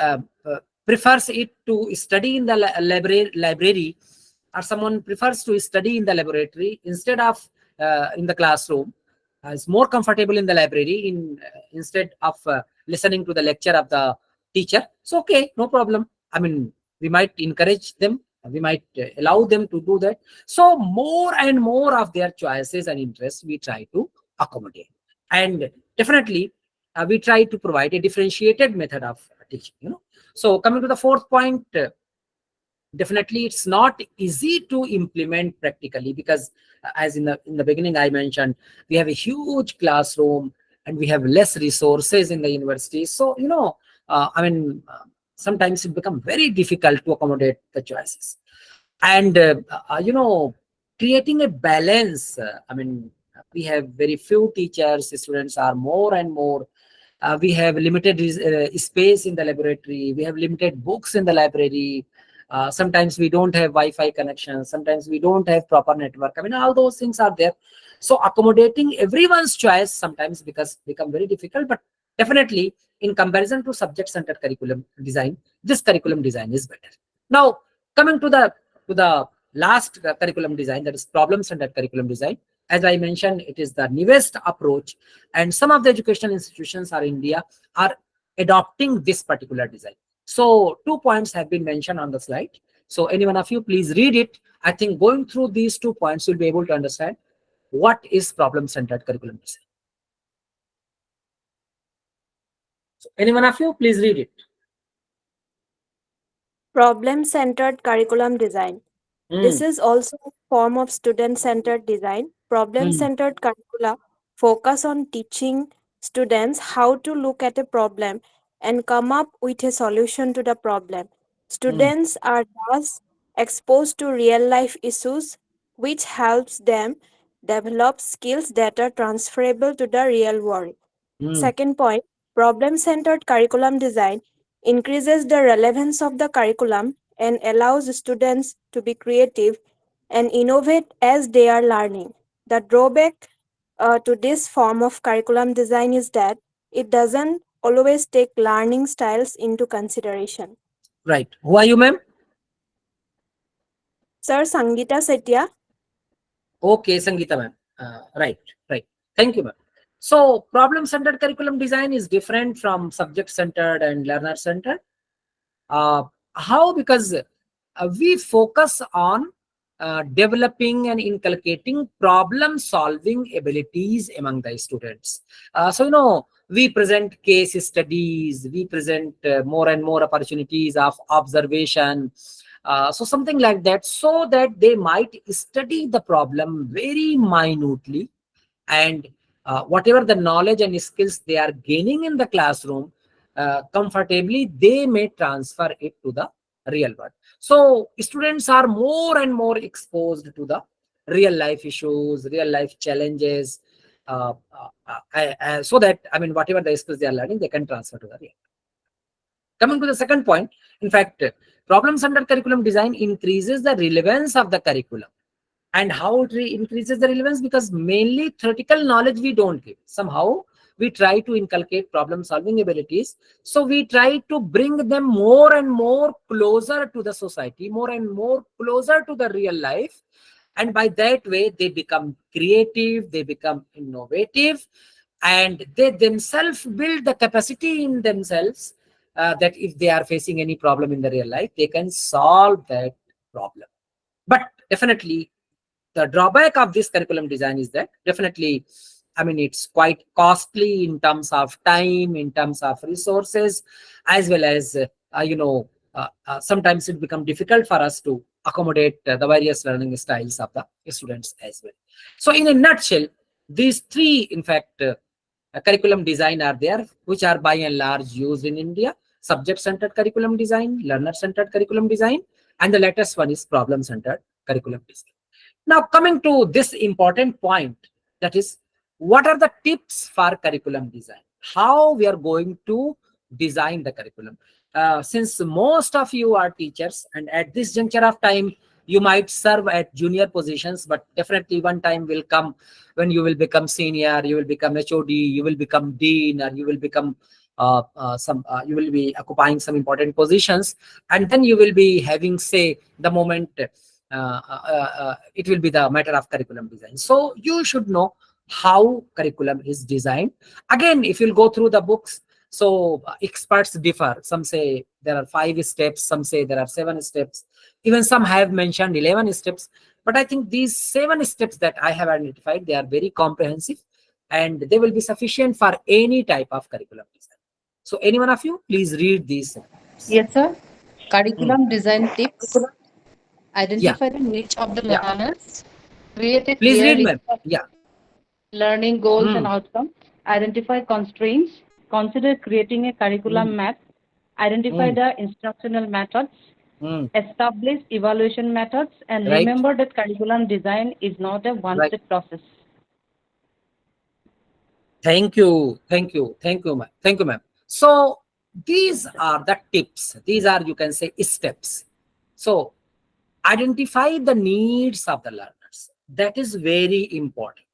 prefers it to study in the library, or someone prefers to study in the laboratory instead of in the classroom, is more comfortable in the library instead of listening to the lecture of the teacher. So okay, no problem. I mean, we might encourage them, we might allow them to do that. So more and more of their choices and interests we try to accommodate, and definitely we try to provide a differentiated method of teaching. So coming to the fourth point, definitely it's not easy to implement practically, because as in the beginning I mentioned, we have a huge classroom and we have less resources in the university. So sometimes it becomes very difficult to accommodate the choices, and creating a balance. We have very few teachers, students are more and more. We have limited space in the laboratory, we have limited books in the library. Sometimes we don't have Wi-Fi connection, sometimes we don't have proper network. I mean, all those things are there. So accommodating everyone's choice sometimes become very difficult, but definitely in comparison to subject-centered curriculum design, this curriculum design is better. Now, coming to the last curriculum design, that is problem-centered curriculum design. As I mentioned, it is the newest approach, and some of the educational institutions in India are adopting this particular design. So 2 points have been mentioned on the slide. So any one of you, please read it. I think going through these 2 points, you'll be able to understand what is problem-centered curriculum design. So any one of you, please read it. Problem-centered curriculum design. This is also a form of student-centered design. Problem-centered curricula focus on teaching students how to look at a problem and come up with a solution to the problem. Students are thus exposed to real-life issues, which helps them develop skills that are transferable to the real world. Second point, problem-centered curriculum design increases the relevance of the curriculum and allows students to be creative and innovate as they are learning. The drawback to this form of curriculum design is that it doesn't always take learning styles into consideration. Right. Who are you, ma'am? Sir, Sangeeta Setia. Okay, Sangeeta ma'am. Right. Thank you, ma'am. So problem-centered curriculum design is different from subject-centered and learner-centered. How? Because we focus on developing and inculcating problem-solving abilities among the students. We present case studies, we present more and more opportunities of observation. So something like that, so that they might study the problem very minutely, and whatever the knowledge and skills they are gaining in the classroom, comfortably they may transfer it to the real world. So students are more and more exposed to the real life issues, real life challenges, so that, I mean, whatever the skills they are learning, they can transfer to the real. Coming to the second point, in fact, problem-centered curriculum design increases the relevance of the curriculum. And how it increases the relevance? Because mainly theoretical knowledge we don't give. Somehow we try to inculcate problem-solving abilities. So we try to bring them more and more closer to the society, more and more closer to the real life. And by that way, they become creative, they become innovative, and they themselves build the capacity in themselves that if they are facing any problem in the real life, they can solve that problem. But definitely, the drawback of this curriculum design is that definitely, I mean, it's quite costly in terms of time, in terms of resources, as well as, sometimes it becomes difficult for us to accommodate the various learning styles of the students as well. So in a nutshell, these three, in fact, curriculum design are there, which are by and large used in India: subject-centered curriculum design, learner-centered curriculum design, and the latest one is problem-centered curriculum design. Now, coming to this important point, that is, what are the tips for curriculum design? How we are going to design the curriculum? Since most of you are teachers, and at this juncture of time, you might serve at junior positions, but definitely one time will come when you will become senior, you will become HOD, you will become dean, or you will become you will be occupying some important positions, and then you will be having say the moment it will be the matter of curriculum design. So you should know how curriculum is designed. Again, if you'll go through the books, so experts differ. Some say there are 5 steps, some say there are 7 steps, even some have mentioned 11 steps. But I think these 7 steps that I have identified, they are very comprehensive and they will be sufficient for any type of curriculum design. So any one of you, please read these steps. Yes, sir. Curriculum design tips. Identify the needs of the Yeah. learners. Create a Please clear read, ma'am. list of Yeah. learning goals and outcomes. Identify constraints. Consider creating a curriculum map. Identify the instructional methods. Establish evaluation methods. And Right. remember that curriculum design is not a one-step process. Thank you. Thank you. Thank you, ma'am. Thank you, ma'am. So these are the tips. These are, you can say, steps. So identify the needs of the learners. That is very important.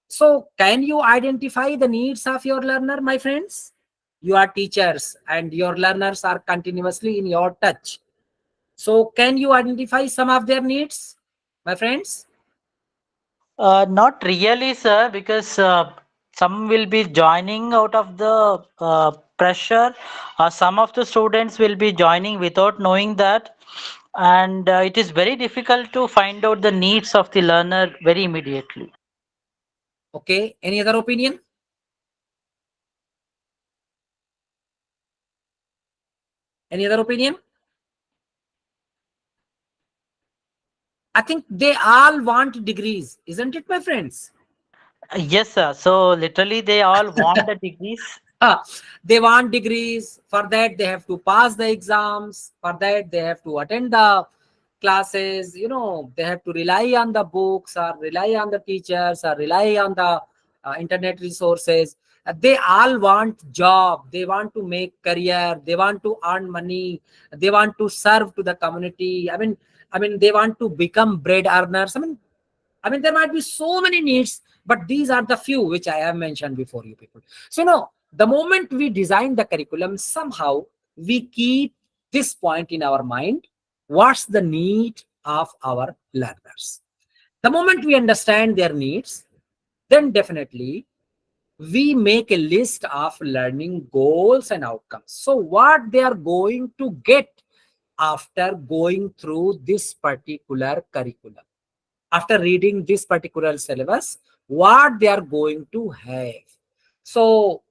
So can you identify the needs of your learner, my friends? You are teachers and your learners are continuously in your touch. So can you identify some of their needs, my friends? Not really, sir, because some will be joining out of the pressure. Some of the students will be joining without knowing that. And it is very difficult to find out the needs of the learner very immediately. Okay. Any other opinion? Any other opinion? I think they all want degrees, isn't it, my friends? Yes, sir. So literally, they all want the degrees. They want degrees. For that, they have to pass the exams. For that, they have to attend the classes. You know, they have to rely on the books or rely on the teachers or rely on the internet resources. They all want job. They want to make career. They want to earn money. They want to serve to the community. I mean, they want to become bread earners. I mean, there might be so many needs, but these are the few which I have mentioned before you people. So, no, the moment we design the curriculum, somehow we keep this point in our mind. What's the need of our learners? The moment we understand their needs, then definitely we make a list of learning goals and outcomes. So what they are going to get after going through this particular curriculum, after reading this particular syllabus, what they are going to have. So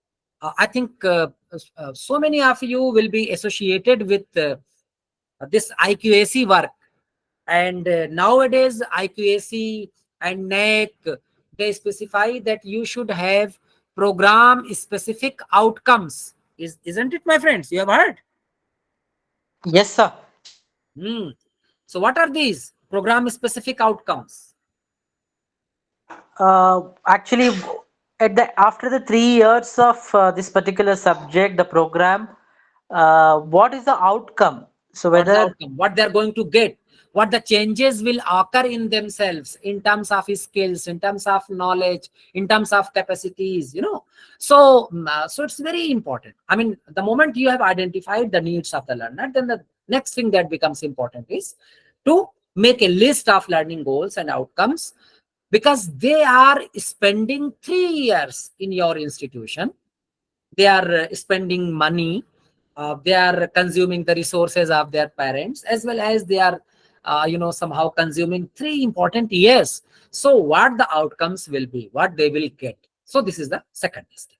I think so many of you will be associated with this IQAC work. And nowadays, IQAC and NEC, they specify that you should have program-specific outcomes. Isn't it, my friends? You have heard? Yes, sir. So what are these program-specific outcomes? Actually, after the 3 years of this particular subject, the program, what is the outcome? So What's the whether outcome, what they're going to get, what the changes will occur in themselves in terms of skills, in terms of knowledge, in terms of capacities, so so it's very important. I mean, the moment you have identified the needs of the learner, then the next thing that becomes important is to make a list of learning goals and outcomes, because they are spending 3 years in your institution. They are spending money, they are consuming the resources of their parents, as well as they are somehow consuming 3 important years. So what the outcomes will be, what they will get. So this is the second step.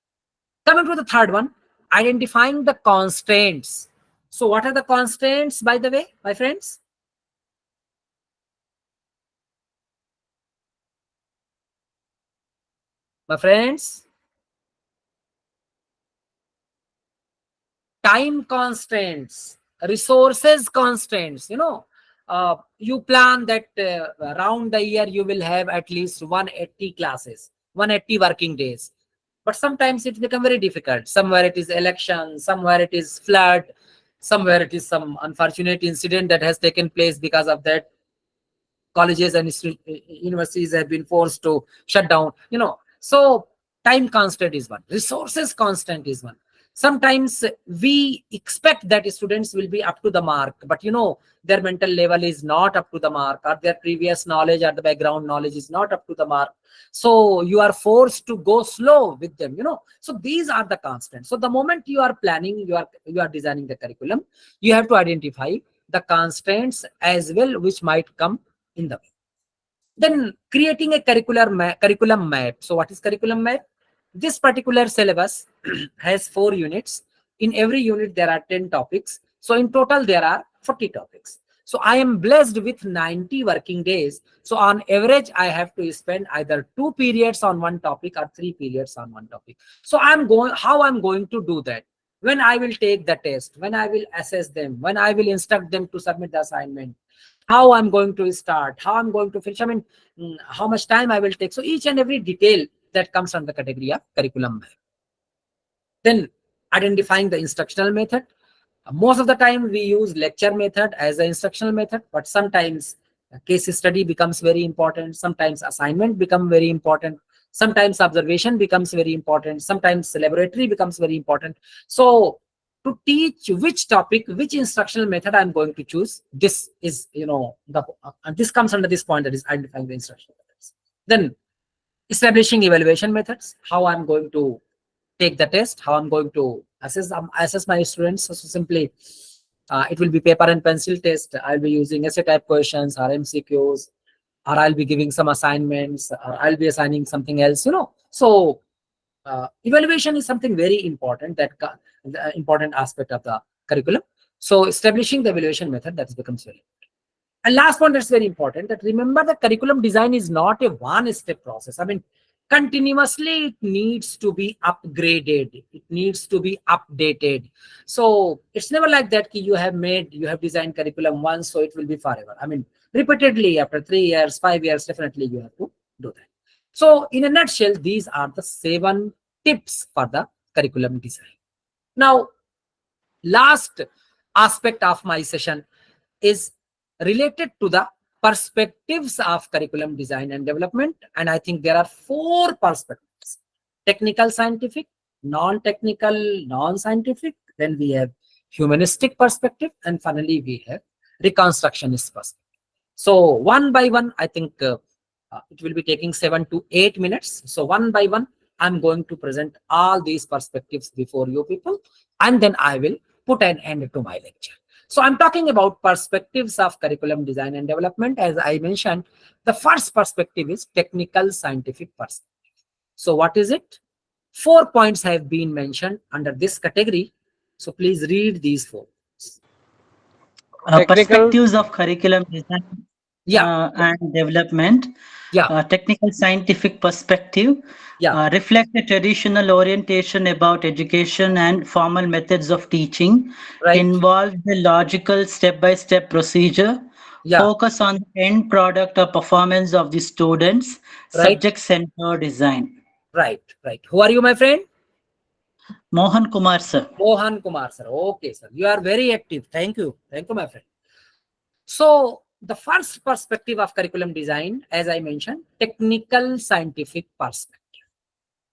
Coming to the third one, identifying the constraints. So what are the constraints, by the way, my friends? My friends, time constraints, resources constraints. You plan that around the year you will have at least 180 classes, 180 working days. But sometimes it becomes very difficult. Somewhere it is election, somewhere it is flood, somewhere it is some unfortunate incident that has taken place. Because of that, colleges and universities have been forced to shut down. So time constant is one, resources constant is one. Sometimes we expect that students will be up to the mark, but their mental level is not up to the mark, or their previous knowledge or the background knowledge is not up to the mark. So you are forced to go slow with them. So these are the constants. So the moment you are planning, you are designing the curriculum, you have to identify the constraints as well, which might come in the way. Then creating a curriculum map. So what is curriculum map? This particular syllabus has 4 units. In every unit there are 10 topics. So in total there are 40 topics. So I am blessed with 90 working days. So on average, I have to spend either 2 periods on one topic or 3 periods on one topic. So how I'm going to do that? When I will take the test, when I will assess them, when I will instruct them to submit the assignment, how I'm going to start, how I'm going to finish, I mean, how much time I will take. So each and every detail that comes under the category of curriculum. Then identifying the instructional method. Most of the time we use lecture method as an instructional method, but sometimes case study becomes very important. Sometimes assignment become very important. Sometimes observation becomes very important. Sometimes laboratory becomes very important. So to teach which topic, which instructional method I'm going to choose, this is, this comes under this point, that is identifying the instructional methods. Then establishing evaluation methods, how I'm going to take the test, how I'm going to assess my students. So simply, it will be paper and pencil test. I'll be using essay type questions or MCQs, or I'll be giving some assignments, or I'll be assigning something else. So evaluation is something very important, that the important aspect of the curriculum. So establishing the evaluation method, that becomes very important. And last one that's very important, that remember the curriculum design is not a one-step process. I mean, continuously it needs to be upgraded, it needs to be updated. So it's never like that you have designed curriculum once, so it will be forever. I mean, repeatedly after 3 years, 5 years, definitely you have to do that. So in a nutshell, these are the 7 tips for the curriculum design. Now, last aspect of my session is related to the perspectives of curriculum design and development. And I think there are 4 perspectives: technical, scientific, non-technical, non-scientific. Then we have humanistic perspective, and finally we have reconstructionist perspective. So one by one, I think it will be taking 7 to 8 minutes. So one by one, I'm going to present all these perspectives before you people, and then I will put an end to my lecture. So I'm talking about perspectives of curriculum design and development. As I mentioned, the first perspective is technical scientific perspective. So what is it? 4 points have been mentioned under this category. So please read these 4. perspectives of curriculum design and development. Technical scientific perspective reflect a traditional orientation about education and formal methods of teaching, involve the logical step-by-step procedure, focus on the end product or performance of the students, subject-centered design. Right. Who are you, my friend? Mohan Kumar, sir. Mohan Kumar, sir. Okay, sir. You are very active. Thank you. Thank you, my friend. So the first perspective of curriculum design, as I mentioned, technical scientific perspective.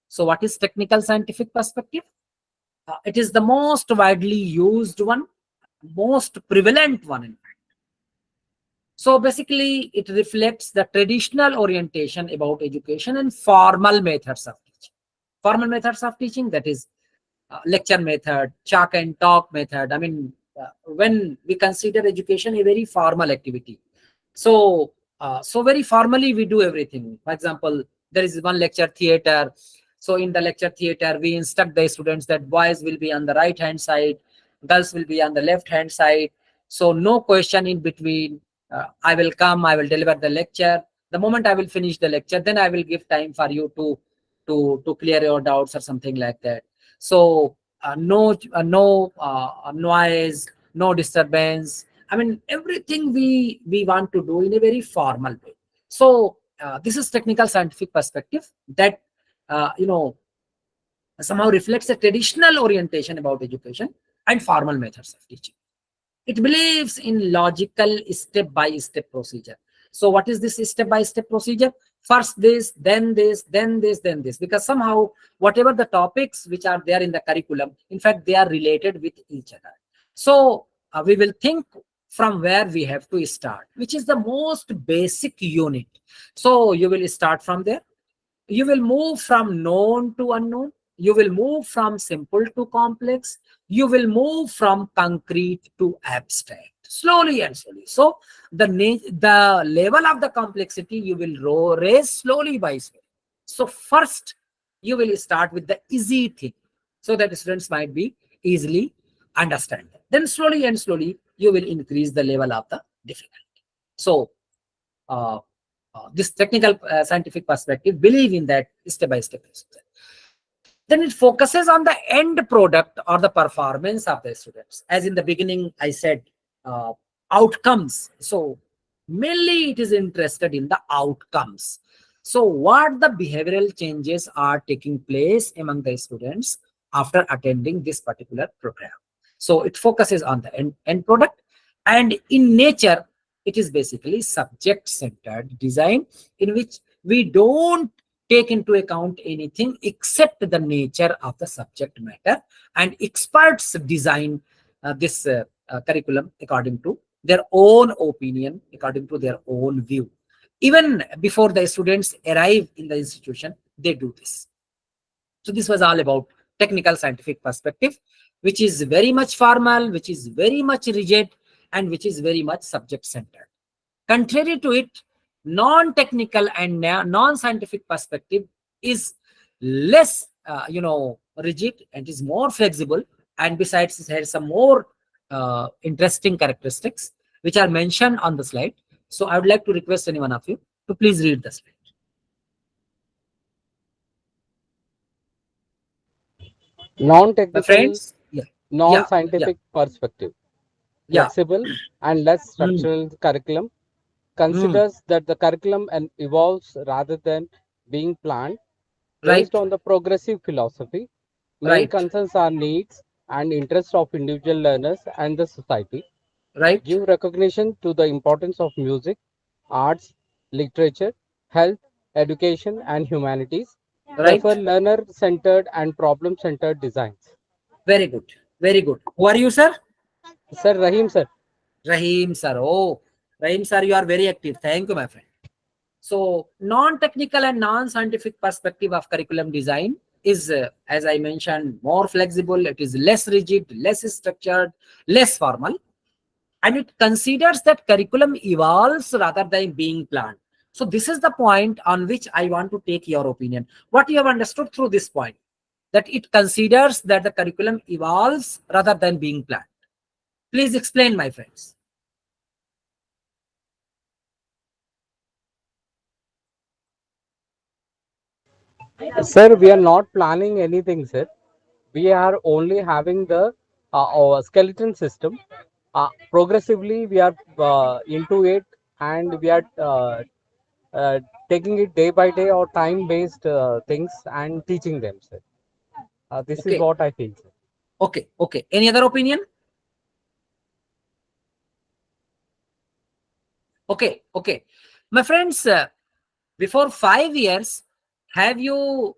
So what is technical scientific perspective? It is the most widely used one, most prevalent one, in fact. So basically, it reflects the traditional orientation about education and formal methods of teaching. Formal methods of teaching, that is lecture method, chalk and talk method. I mean, when we consider education a very formal activity, so very formally we do everything. For example, there is one lecture theater. So in the lecture theater, we instruct the students that boys will be on the right hand side, girls will be on the left hand side. So no question in between. I will come, I will deliver the lecture. The moment I will finish the lecture, then I will give time for you to clear your doubts or something like that. So no noise, no disturbance. I mean, everything we want to do in a very formal way. So this is technical scientific perspective that somehow reflects a traditional orientation about education and formal methods of teaching. It believes in logical step-by-step procedure. So what is this step-by-step procedure? First this, then this, then this, then this. Because somehow, whatever the topics which are there in the curriculum, in fact, they are related with each other. So we will think from where we have to start, which is the most basic unit. So you will start from there. You will move from known to unknown. You will move from simple to complex. You will move from concrete to abstract, slowly and slowly. So the level of the complexity you will raise slowly by slowly. So first you will start with the easy thing, so that students might be easily understand. Then slowly and slowly you will increase the level of the difficulty. So this technical scientific perspective believe in that step by step. Then it focuses on the end product or the performance of the students. As in the beginning I said, outcomes. So mainly it is interested in the outcomes. So what the behavioral changes are taking place among the students after attending this particular program. So it focuses on the end product, and in nature it is basically subject centered design, in which we don't take into account anything except the nature of the subject matter, and experts design this curriculum according to their own opinion, according to their own view. Even before the students arrive in the institution, they do this. So this was all about technical scientific perspective, which is very much formal, which is very much rigid, and which is very much subject centered. Contrary to it, non-technical and non-scientific perspective is less rigid and is more flexible, and besides it has some more interesting characteristics which are mentioned on the slide. So I would like to request any one of you to please read the slide. Non-technical, Yeah. non-scientific perspective, Yeah. flexible and less structural curriculum, considers that the curriculum evolves rather than being planned based on the progressive philosophy. Main concerns are needs and interests of individual learners and the society. Give recognition to the importance of music, arts, literature, health, education, and humanities. Prefer learner-centered and problem-centered designs. Very good. Very good. Who are you, sir? Sir, Rahim, sir. Rahim, sir. Oh, Rahim, sir, you are very active. Thank you, my friend. So, non-technical and non-scientific perspective of curriculum design is, as I mentioned, more flexible. It is less rigid, less structured, less formal. And it considers that curriculum evolves rather than being planned. So this is the point on which I want to take your opinion. What you have understood through this point, that it considers that the curriculum evolves rather than being planned. Please explain, my friends. Sir, we are not planning anything, sir. We are only having the our skeleton system. Progressively, we are into it, and we are taking it day by day or time-based things and teaching them, sir. This is what I feel, sir. Okay. Any other opinion? Okay. My friends, before 5 years, have you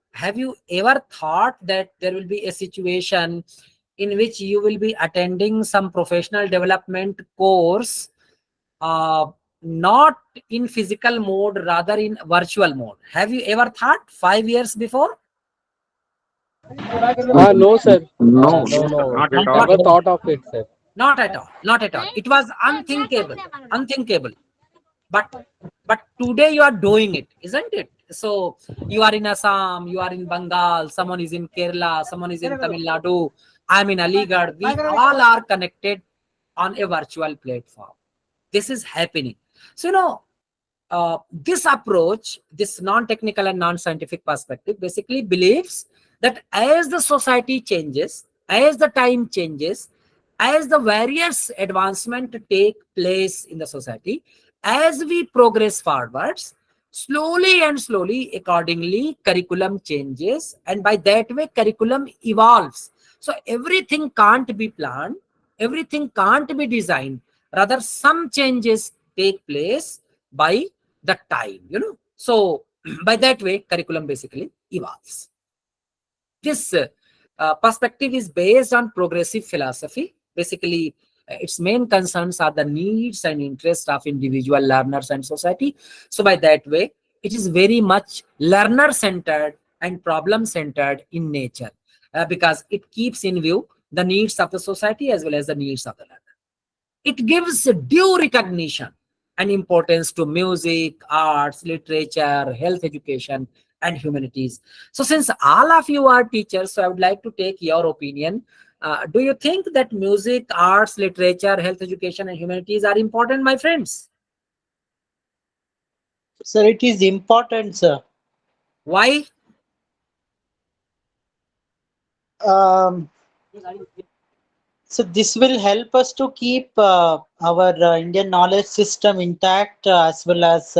ever thought that there will be a situation in which you will be attending some professional development course, not in physical mode, rather in virtual mode? Have you ever thought 5 years before? No, sir. No, No. not We at all. never thought of it, sir. Not at all. It was unthinkable. But today you are doing it, isn't it? So you are in Assam, you are in Bengal, someone is in Kerala, someone is in Tamil Nadu, I'm in Aligarh. We all are connected on a virtual platform. This is happening. So this approach, this non-technical and non-scientific perspective, basically believes that as the society changes, as the time changes, as the various advancement take place in the society, as we progress forwards, slowly and slowly, accordingly, curriculum changes, and by that way, curriculum evolves. So everything can't be planned, everything can't be designed. Rather, some changes take place by the time, So by that way, curriculum basically evolves. This perspective is based on progressive philosophy. Basically, its main concerns are the needs and interests of individual learners and society. So by that way, it is very much learner-centered and problem-centered in nature, because it keeps in view the needs of the society as well as the needs of the learner. It gives due recognition and importance to music, arts, literature, health education, and humanities. So since all of you are teachers, so I would like to take your opinion. Do you think that music, arts, literature, health education, and humanities are important, my friends? Sir, it is important, sir. Why? So this will help us to keep our Indian knowledge system intact, as well as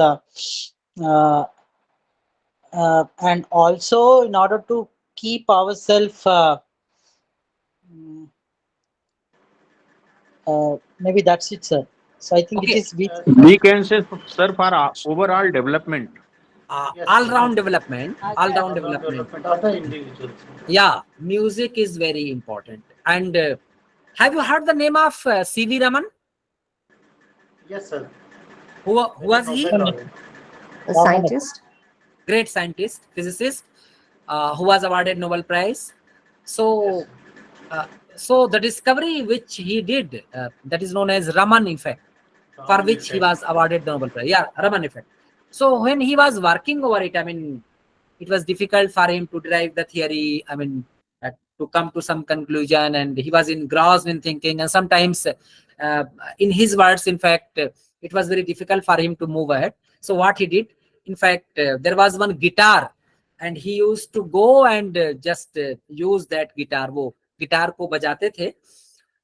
and also in order to keep ourselves maybe that's it, sir. So I think it is We can say, sir, for overall development. All-round development. All-round development of the individuals. Yeah, music is very important. And have you heard the name of C.V. Raman? Yes, sir. Who was he? A scientist. Great scientist, physicist, who was awarded Nobel Prize. So, so the discovery which he did, that is known as Raman effect, for which he was awarded the Nobel Prize. Yeah, Raman effect. So when he was working over it, I mean, it was difficult for him to derive the theory. I mean, to come to some conclusion, and he was engrossed in thinking. And sometimes, in his words, in fact, it was very difficult for him to move ahead. So what he did, in fact, there was one guitar, and he used to go and just use that guitar. वो guitar को बजाते थे,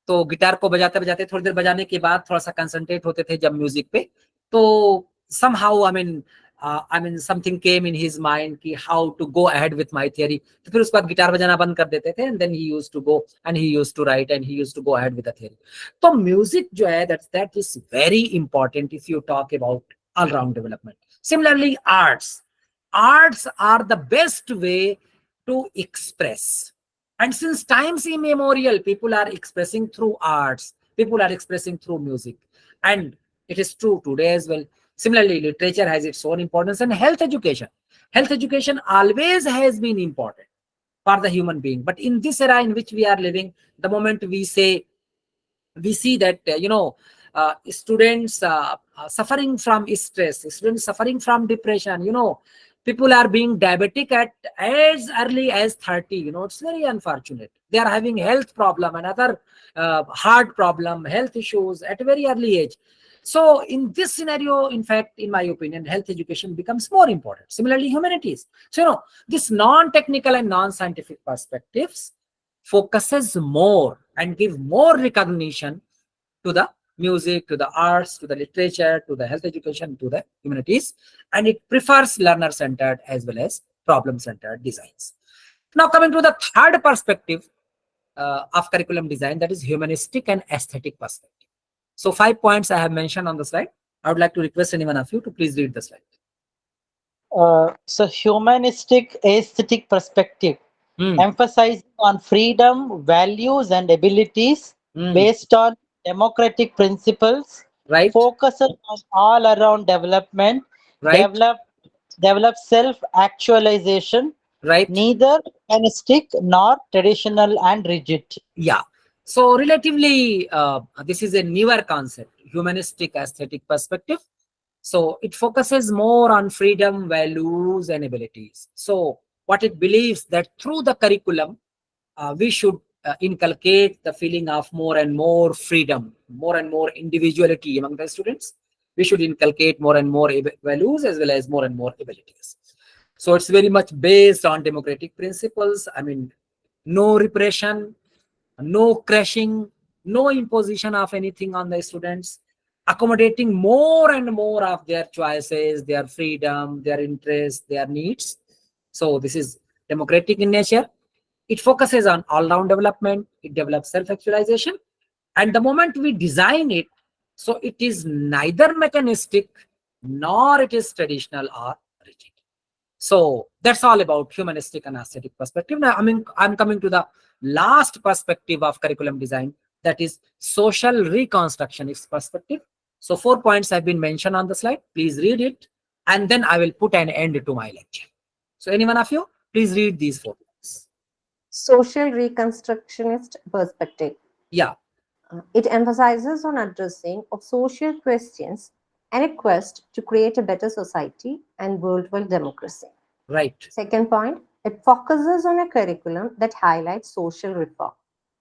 तो guitar को बजाते बजाते थोड़ी देर बजाने के बाद थोड़ा सा कंसंट्रेट होते थे जब म्यूजिक पे, तो somehow I mean something came in his mind कि how to go ahead with my theory. तो फिर उसके बाद गिटार बजाना बंद कर देते थे, and then he used to go and he used to write and he used to go ahead with the theory. तो music जो है that is very important if you talk about all-round development. Similarly, arts are the best way to express. And since times immemorial, people are expressing through arts, people are expressing through music. And it is true today as well. Similarly, literature has its own importance, and health education. Health education always has been important for the human being. But in this era in which we are living, the moment we see that, students suffering from stress, students suffering from depression, people are being diabetic at as early as 30. It's very unfortunate. They are having health problem and other heart problem, health issues at a very early age. So in this scenario, in fact, in my opinion, health education becomes more important. Similarly, humanities. So, this non-technical and non-scientific perspectives focuses more and give more recognition to the music, to the arts, to the literature, to the health education, to the humanities, and it prefers learner-centered as well as problem-centered designs. Now coming to the third perspective of curriculum design, that is humanistic and aesthetic perspective. So 5 points I have mentioned on the slide. I would like to request anyone of you to please read the slide. So humanistic aesthetic perspective emphasizing on freedom, values, and abilities based on democratic principles, Right. focuses on all around development, Right. develop self-actualization, Right. neither humanistic nor traditional and rigid. Yeah. So relatively, this is a newer concept, humanistic aesthetic perspective. So it focuses more on freedom, values, and abilities. So what it believes that through the curriculum, we should inculcate the feeling of more and more freedom, more and more individuality among the students. We should inculcate more and more values as well as more and more abilities. So it's very much based on democratic principles. I mean, no repression, no crashing, no imposition of anything on the students, accommodating more and more of their choices, their freedom, their interests, their needs. So this is democratic in nature. It focuses on all-round development. It develops self-actualization. And the moment we design it, so it is neither mechanistic nor it traditional or rigid. So that's all about humanistic and aesthetic perspective. Now, I'm coming to the last perspective of curriculum design, that is social reconstructionist perspective. So 4 points have been mentioned on the slide. Please read it, and then I will put an end to my lecture. So any one of you, please read these 4 points. Social reconstructionist perspective. Yeah. It emphasizes on addressing of social questions and a quest to create a better society and worldwide democracy. Right. Second point, it focuses on a curriculum that highlights social reform.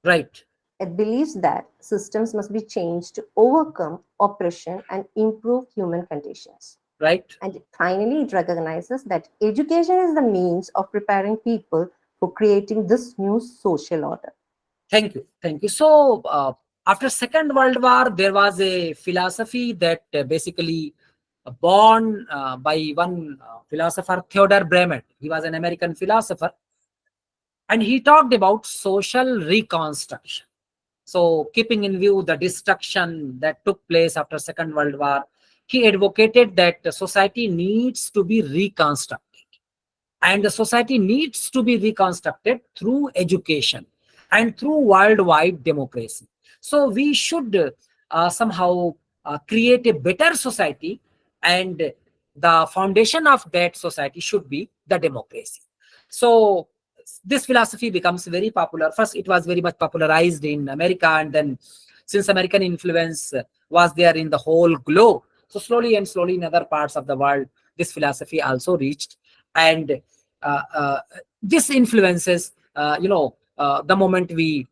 Right. It believes that systems must be changed to overcome oppression and improve human conditions. Right. And finally, it recognizes that education is the means of preparing people for creating this new social order. Thank you. Thank you. So after Second World War, there was a philosophy that basically born by one philosopher, Theodor Bremen. He was an American philosopher, and he talked about social reconstruction. So keeping in view the destruction that took place after Second World War, he advocated that society needs to be reconstructed. And the society needs to be reconstructed through education and through worldwide democracy. So we should somehow create a better society, and the foundation of that society should be the democracy. So this philosophy becomes very popular. First, it was very much popularized in America, and then since American influence was there in the whole globe, so slowly and slowly in other parts of the world, this philosophy also reached. And this influences, the moment we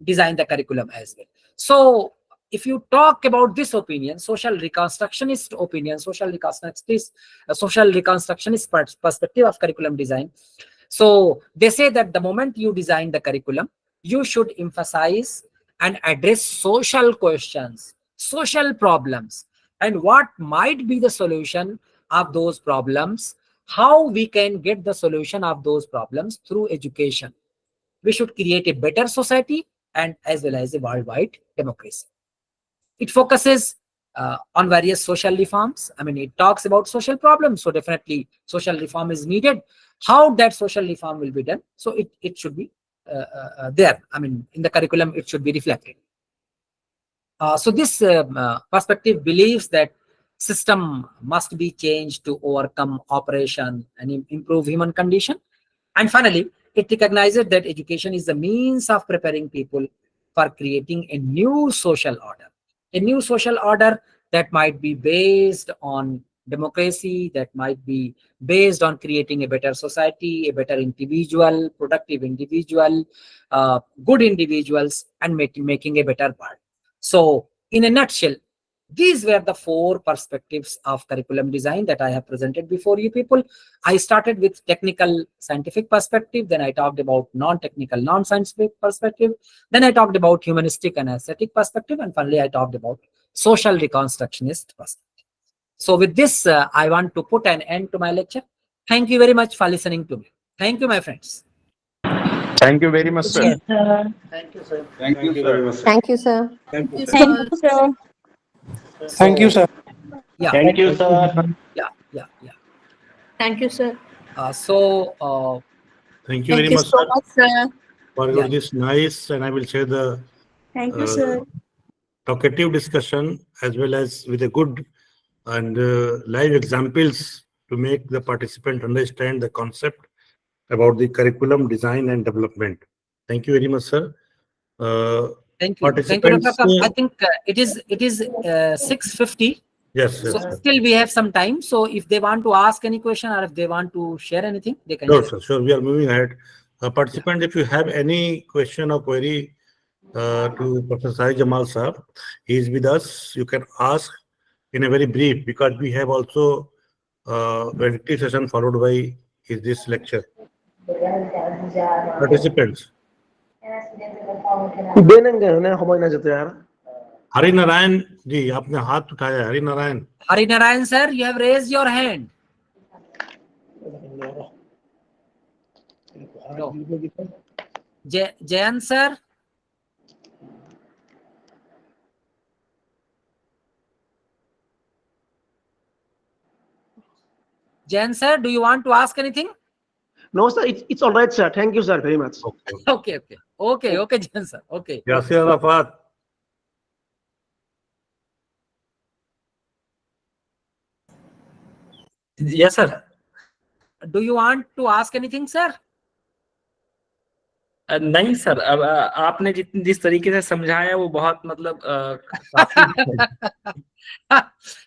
design the curriculum as well. So if you talk about this opinion, social reconstructionist opinion, social reconstructionist perspective of curriculum design, so they say that the moment you design the curriculum, you should emphasize and address social questions, social problems, and what might be the solution of those problems, how we can get the solution of those problems through education. We should create a better society and as well as a worldwide democracy. It focuses on various social reforms. I mean, it talks about social problems. So definitely social reform is needed. How that social reform will be done? So it should be there. I mean, in the curriculum, it should be reflected. So this perspective believes that system must be changed to overcome oppression and improve human condition. And finally, it recognizes that education is the means of preparing people for creating a new social order. A new social order that might be based on democracy, that might be based on creating a better society, a better individual, productive individual, good individuals, and making a better world. So in a nutshell, these were the 4 perspectives of curriculum design that I have presented before you people. I started with technical scientific perspective, then I talked about non-technical non-scientific perspective, then I talked about humanistic and aesthetic perspective, and finally I talked about social reconstructionist perspective. So with this, I want to put an end to my lecture. Thank you very much for listening to me. Thank you, my friends. Thank you very much, sir. Thank you, sir. Thank you, very much. Thank you, sir. Thank you, sir. Thank you, sir. Yeah. Thank you, sir. Yeah. Thank you, sir. Thank you Thank very you much, so sir, much, sir. for Yeah. this nice, and I will say the Thank you, sir. talkative discussion, as well as with a good and live examples to make the participant understand the concept about the curriculum design and development. Thank you very much, sir. Thank you. Thank you, Dr. Participants. I think it is 6:50. Yes. So still we have some time. So if they want to ask any question or if they want to share anything, they can. Sure. We are moving ahead. Participant, if you have any question or query to Professor Sajid Jamal sir, he is with us. You can ask in a very brief, because we have also predictive session followed by this lecture. Participants. Hari Narayan ji, आपने हाथ उठाया. Hari Narayan. Hari Narayan sir, you have raised your hand. No. Jayan sir. Jayan sir, do you want to ask anything? No, sir. It's all right, sir. Thank you, sir, very much. Okay, Jayan sir. Okay. Yasir Arafat. Yes, sir. Do you want to ask anything, sir? नहीं sir, अब आपने जिस तरीके से समझाया वो बहुत मतलब काफी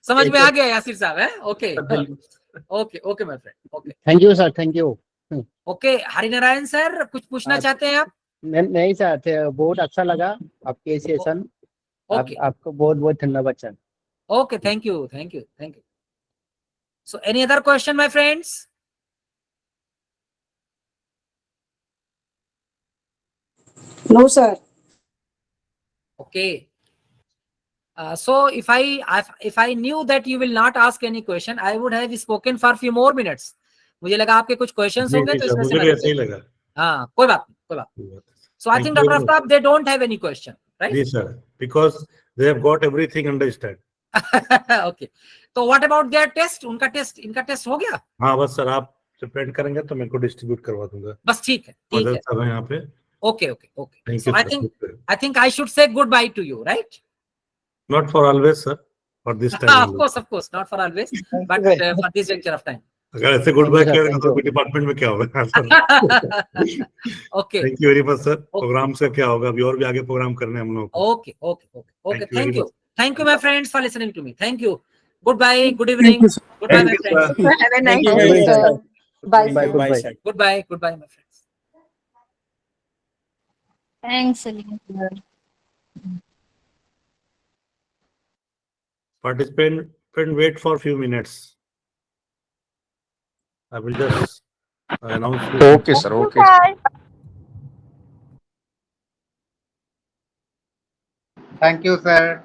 समझ में आ गया यासिर साहब है. Okay my friend. Okay. Thank you sir. Thank you. Okay. Harinarayan sir, कुछ पूछना चाहते हैं आप? नहीं सर, बहुत अच्छा लगा आपके सेशन. आपको बहुत बहुत धन्यवाद sir. Okay, thank you. So any other question, my friends? No, sir. Okay. So if I knew that you will not ask any question, I would have spoken for a few more minutes. मुझे लगा आपके कुछ questions होंगे तो इसमें से मुझे भी ऐसे ही लगा. हाँ, कोई बात नहीं. So I think Dr. Aftab, they don't have any question, right? Yes, sir. Because they have got everything understood. Okay. तो what about their test? इनका टेस्ट हो गया? हाँ, बस सर आप प्रिंट करेंगे तो मैं को डिस्ट्रीब्यूट करवा दूंगा. बस ठीक है. सब है यहाँ पे. Okay. Thank So you, I think I should say goodbye to you, right? Not for always, sir. For this time. Of course, not for always, but for this juncture of time. अगर ऐसे good bye किया तो department में क्या होगा? Okay. Thank you very much, sir. Programme से क्या होगा? अभी और भी आगे प्रोग्राम करने हम लोगों को. Okay. Thank you, my friends, for listening to me. Thank you. Goodbye. Good evening. Goodbye, my friends. Have a nice Thank day, you, sir. sir. Bye, sir. Goodbye, my friends. Thanks, Salim. Participant, wait for a few minutes. I will just announce. Okay, sir. Okay. Thank you, sir.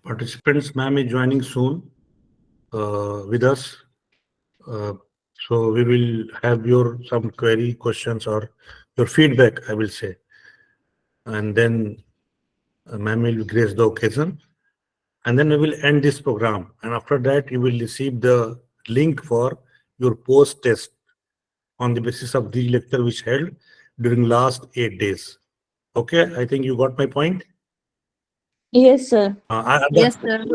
participants, ma'am is joining soon with us. So we will have your some query, questions, or your feedback, I will say. And then ma'am will grace the occasion. And then we will end this program. And after that, you will receive the link for your post test on the basis of the lecture which held during last 8 days. Okay, I think you got my point. Yes, sir. Yes, sir.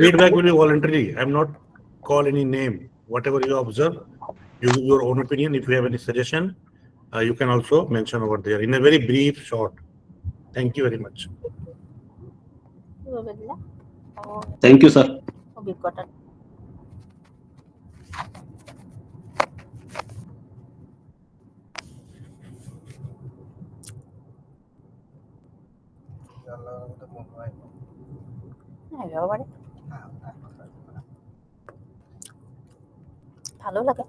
Feedback will be voluntary. I'm not call any name. Whatever you observe, you give your own opinion. If you have any suggestion, you can also mention over there in a very brief, short. Thank you very much. Thank you, sir. ভালো লাগে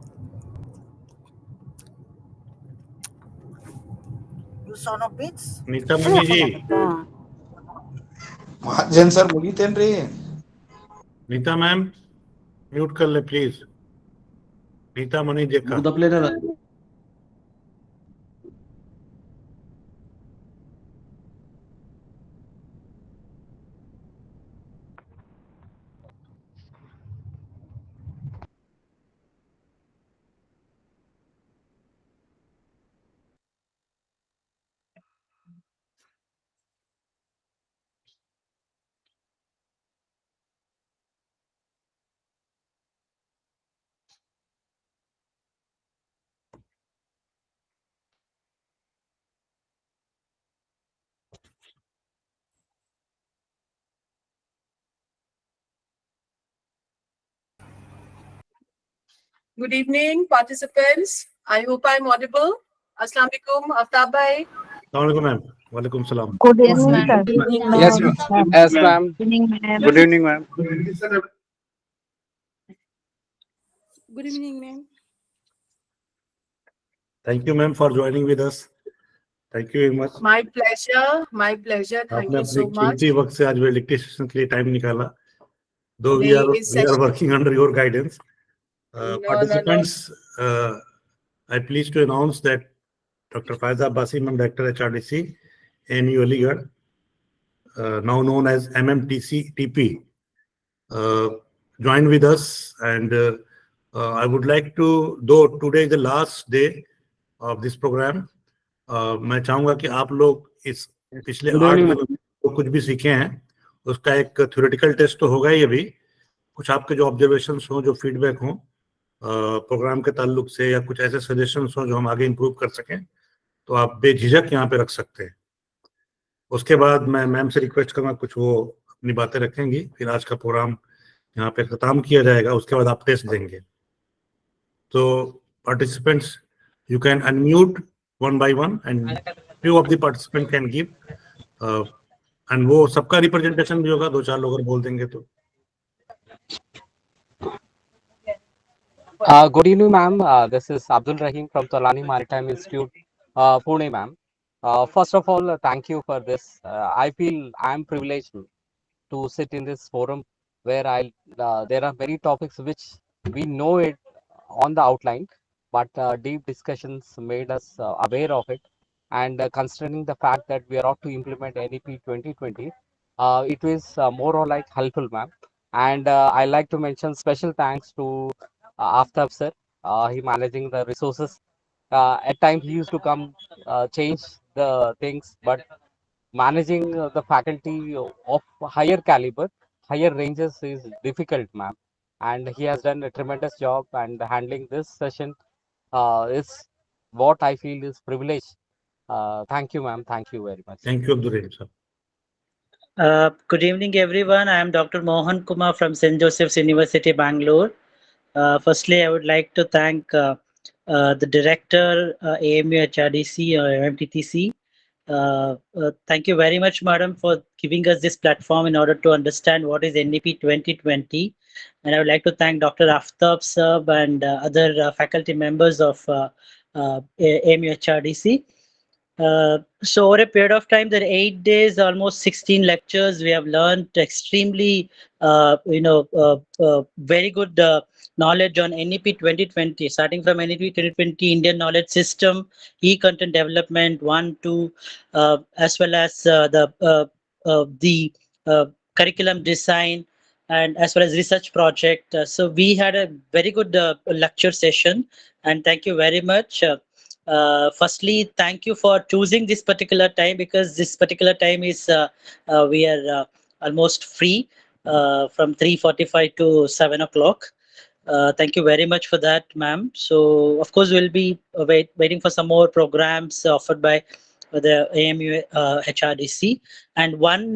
नीता मुनि जी, महाजन sir मुगीतेನ್ರಿ Nita ma'am mute कर ले please. Nita मुनि देखा. Good evening, participants. I hope I'm audible. Assalamu alaikum, Aftab bhai. Assalamualaikum ma'am. Walaikum salam. Good evening, sir. Yes, ma'am. Yes, ma'am. Good evening, ma'am. Good evening, ma'am. Thank you ma'am for joining with us. Thank you very much. My pleasure. My pleasure. Thank आपने you अपने so much. कीमती वक्त से आज validity session के लिए time निकाला. Though we नहीं, are इस session- working under your guidance. No. Participants, I'm pleased to announce that Dr. Faiza Basim, Director HRDC, AMU Aligarh, now known as MMTTP, joined with us, and I would like to, though today is the last day of this program, मैं चाहूंगा कि आप लोग इस पिछले 8 दिन कुछ भी सीखे हैं उसका एक थ्योरेटिकल टेस्ट तो होगा ही. अभी कुछ आपके जो ऑब्जर्वेशंस हो, जो फीडबैक हो प्रोग्राम के ताल्लुक से, या कुछ ऐसे सजेशंस हो जो हम आगे इंप्रूव कर सकें, तो आप बेझिझक यहाँ पे रख सकते हैं. उसके बाद मैं मैम से रिक्वेस्ट करूँगा कुछ वो अपनी बातें रखेंगी, फिर आज का प्रोग्राम यहाँ पे खत्म किया जाएगा. उसके बाद आप टेस्ट देंगे. तो participants, you can unmute one by one and few of the participants can give, and वो सबका रिप्रेजेंटेशन भी होगा. 2-4 लोग अगर बोल देंगे तो. Good evening, ma'am. This is Abdul Rahim from Tolani Maritime Institute, Pune, ma'am. First of all, thank you for this. I feel I am privileged to sit in this forum where there are many topics which we know it on the outline, but deep discussions made us aware of it. And considering the fact that we are out to implement NEP 2020, it was more or like helpful, ma'am. And I like to mention special thanks to Aftab sir. He managing the resources. At times he used to come change the things, but managing the faculty of higher caliber, higher ranges is difficult, ma'am. And he has done a tremendous job, and handling this session is what I feel is privilege. Thank you, ma'am. Thank you very much. Thank you, Abdul Rahim sir. Good evening, everyone. I am Dr. Mohan Kumar from St. Joseph's University, Bangalore. Firstly, I would like to thank the director, AMU HRDC or MMTTC. Thank you very much, madam, for giving us this platform in order to understand what is NEP 2020. And I would like to thank Dr. Aftab sir and other faculty members of AMU HRDC. So over a period of time, there are 8 days, almost 16 lectures. We have learned extremely, very good knowledge on NEP 2020, starting from NEP 2020, Indian Knowledge System, e-content development 1, 2, as well as the curriculum design, and as well as research project. So we had a very good lecture session, and thank you very much. Firstly, thank you for choosing this particular time, because this particular time is we are almost free from 3:45 to 7 o'clock. Thank you very much for that, ma'am. So, of course, we'll be waiting for some more programs offered by the AMU HRDC. And one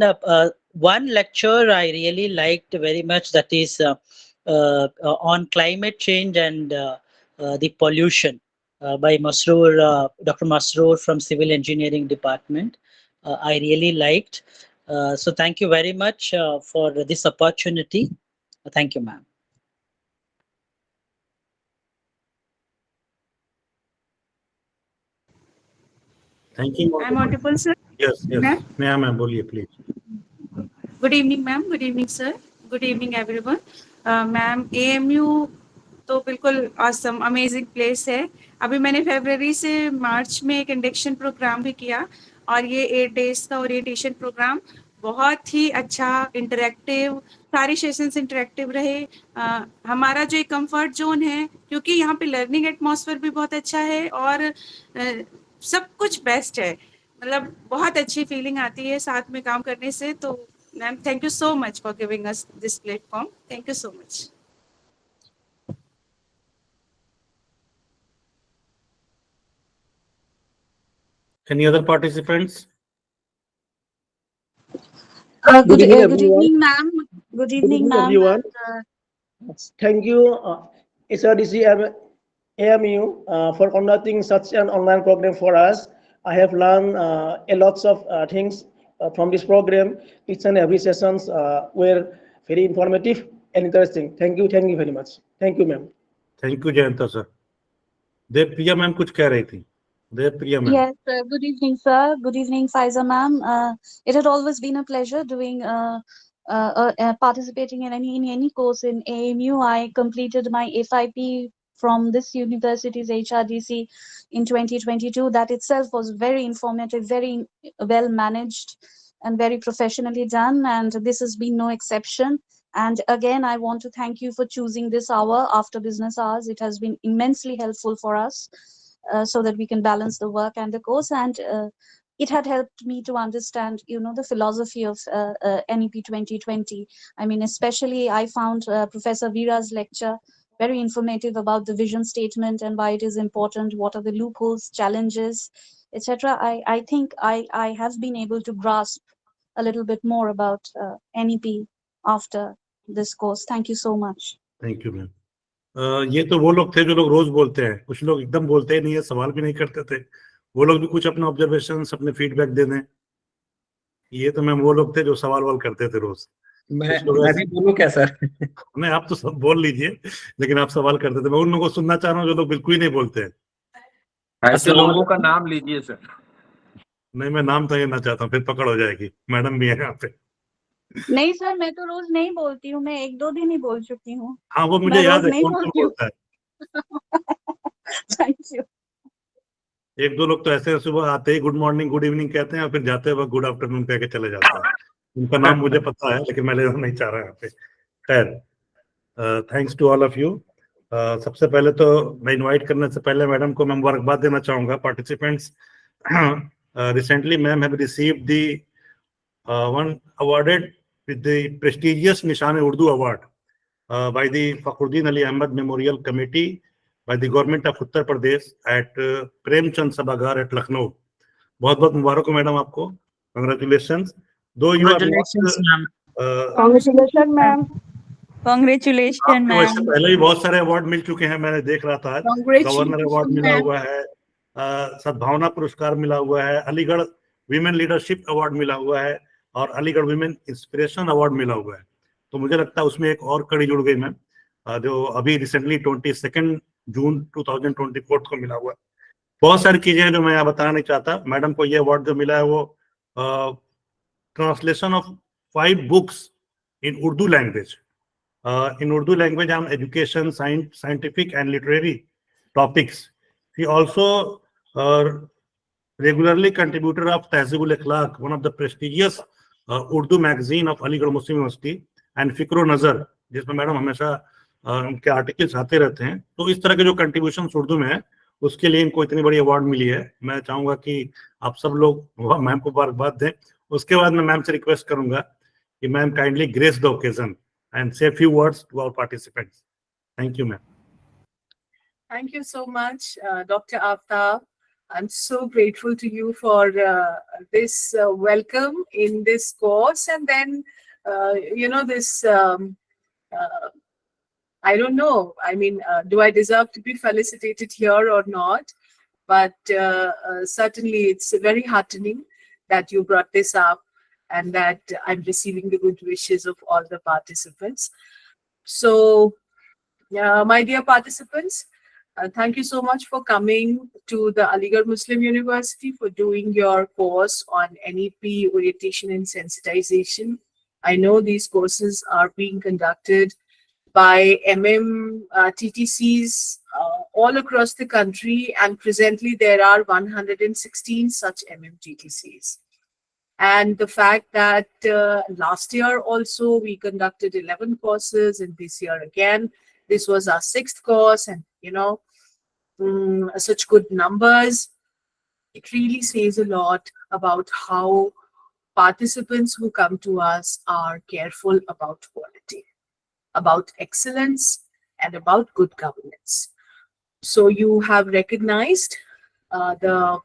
lecture I really liked very much, that is on climate change and the pollution. By Masroor, Dr. Masroor from Civil Engineering Department. I really liked. So thank you very much for this opportunity. Thank you, ma'am. Thank you. I'm audible, sir? Yes, yes. Ma'am? Ma'am, बोलिए, please. Good evening, ma'am. Good evening, sir. Good evening, everyone. Ma'am, AMU तो बिल्कुल awesome, amazing place है. अभी मैंने फरवरी से मार्च में एक induction programme भी किया, और ये 8 days का ओरिएंटेशन प्रोग्राम बहुत ही अच्छा, इंटरेक्टिव, सारी सेशंस इंटरेक्टिव रहे. हमारा जो एक कंफर्ट जोन है, क्योंकि यहाँ पे लर्निंग एटमॉस्फेयर भी बहुत अच्छा है और सब कुछ बेस्ट है, मतलब बहुत अच्छी फीलिंग आती है साथ में काम करने से. तो ma'am, thank you so much for giving us this platform. Thank you so much. Any other participants? Good evening, Good everyone. evening, ma'am. Good evening, ma'am. everyone. Thank you, HRDC AMU, for conducting such an online program for us. I have learned a lot of things from this program. Each and every sessions were very informative and interesting. Thank you very much. Thank you, ma'am. Thank you, Jayanta sir. Dev ma'am कुछ कह रही थी. Dev ma'am. Yes, good evening, sir. Good evening, Faiza ma'am. It had always been a pleasure doing participating in any course in AMU. I completed my FIP from this university's HRDC in 2022. That itself was very informative, very well managed, and very professionally done. And this has been no exception. And again, I want to thank you for choosing this hour after business hours. It has been immensely helpful for us. So that we can balance the work and the course, and it had helped me to understand, the philosophy of NEP 2020. I mean, especially I found Professor Veera's lecture very informative about the vision statement and why it is important, what are the loopholes, challenges, etc. I think I have been able to grasp a little bit more about NEP after this course. Thank you so much. Thank you, ma'am. ये तो वो लोग थे जो लोग रोज बोलते हैं. कुछ लोग एकदम बोलते ही नहीं है, सवाल भी नहीं करते थे. वो लोग भी कुछ अपने ऑब्जर्वेशंस, अपने फीडबैक दे दें. ये तो मैम वो लोग थे जो सवाल वाल करते थे रोज. मैं भी बोलूं क्या सर? नहीं, आप तो सब बोल लीजिए, लेकिन आप सवाल करते थे. मैं उन लोगों को सुनना चाह रहा हूँ जो लोग बिल्कुल ही नहीं बोलते हैं. ऐसे लोगों का नाम लीजिए सर. नहीं, मैं नाम तो लेना चाहता हूँ, फिर पकड़ हो जाएगी. मैडम भी है यहाँ पे. नहीं सर, मैं तो रोज नहीं बोलती हूँ, मैं 1-2 दिन ही बोल चुकी हूँ. हाँ, वो मुझे याद है कौन कौन बोलता है. Thank you. 1-2 लोग तो ऐसे सुबह आते ही गुड मॉर्निंग, गुड इवनिंग कहते हैं, और फिर जाते वक्त गुड आफ्टरनून कह के चले जाते हैं. उनका नाम मुझे पता है, लेकिन मैं लेना नहीं चाह रहा यहाँ पे. खैर, thanks to all of you. सबसे पहले तो मैं इनवाइट करने से पहले मैडम को मैं मुबारकबाद देना चाहूंगा. Participants, recently ma'am have received the one awarded with the prestigious Nishan-e-Urdu Award by the Fakhruddin Ali Ahmed Memorial Committee by the Government of Uttar Pradesh at Premchand Sabhagar at Lucknow. बहुत बहुत मुबारक हो madam आपको. Congratulations. Though you are Congratulations, ma'am. Congratulations, ma'am. Congratulations, वैसे ma'am. पहले भी बहुत सारे award मिल चुके हैं, मैंने देख रहा था. गवर्नर अवार्ड मिला हुआ है, सद्भावना पुरस्कार मिला हुआ है, अलीगढ़ विमेन लीडरशिप अवार्ड मिला हुआ है, और अलीगढ़ विमेन इंस्पिरेशन अवार्ड मिला हुआ है. तो मुझे लगता है उसमें एक और कड़ी जुड़ गई मैम, जो अभी रिसेंटली 22 जून 2024 को मिला हुआ है. बहुत सारी चीजें हैं जो मैं यहाँ बताना नहीं चाहता. मैडम को ये अवार्ड जो मिला है वो translation of 5 books in Urdu language. In Urdu language on education, scientific and literary topics. He also regularly contributor of Tehzeeb Akhlaq, one of the prestigious Urdu magazine of Aligarh Muslim University, and Fikro Nazar, जिसमें madam हमेशा उनके articles आते रहते हैं. तो इस तरह के जो कंट्रीब्यूशन उर्दू में है उसके लिए इनको इतनी बड़ी अवार्ड मिली है. मैं चाहूंगा कि आप सब लोग मैम को मुबारकबाद दें. उसके बाद मैं मैम से रिक्वेस्ट करूंगा कि ma'am kindly grace the occasion and say a few words to our participants. Thank you, ma'am. Thank you so much, Dr. Aftab. I'm so grateful to you for this welcome in this course. And then, this, I don't know, I mean, do I deserve to be felicitated here or not? But certainly it's very heartening that you brought this up and that I'm receiving the good wishes of all the participants. So, my dear participants, thank you so much for coming to the Aligarh Muslim University for doing your course on NEP, orientation and sensitization. I know these courses are being conducted by TTCs all across the country, and presently there are 116 such TTCs. And the fact that last year also we conducted 11 courses, and this year again, this was our 6th course, and such good numbers, it really says a lot about how participants who come to us are careful about quality, about excellence, and about good governance. So you have recognized the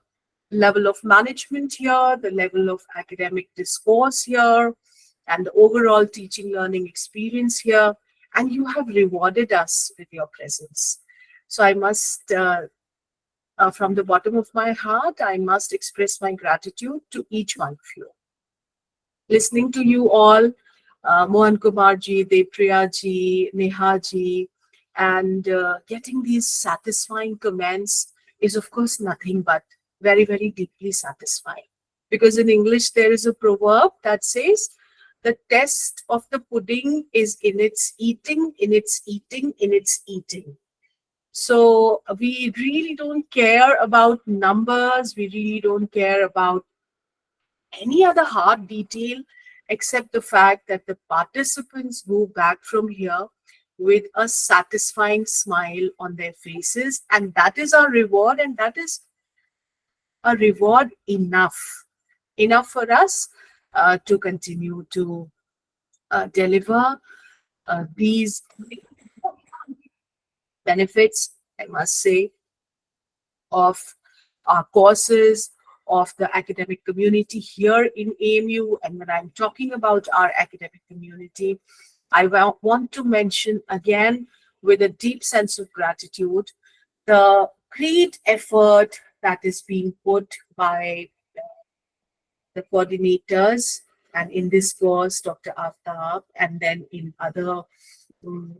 level of management here, the level of academic discourse here, and the overall teaching learning experience here, and you have rewarded us with your presence. So I must, from the bottom of my heart, I must express my gratitude to each one of you. Listening to you all, Mohan Kumar ji, Depriya ji, Neha ji, and getting these satisfying comments is of course nothing but very, very deeply satisfying. Because in English, there is a proverb that says, the test of the pudding is in its eating, in its eating, in its eating. So we really don't care about numbers. We really don't care about any other hard detail except the fact that the participants go back from here with a satisfying smile on their faces. And that is our reward, and that is a reward enough for us to continue to deliver these benefits, I must say, of our courses, of the academic community here in AMU. And when I'm talking about our academic community, I want to mention again, with a deep sense of gratitude, the great effort that is being put by the coordinators, and in this course, Dr. Aftab, and then in other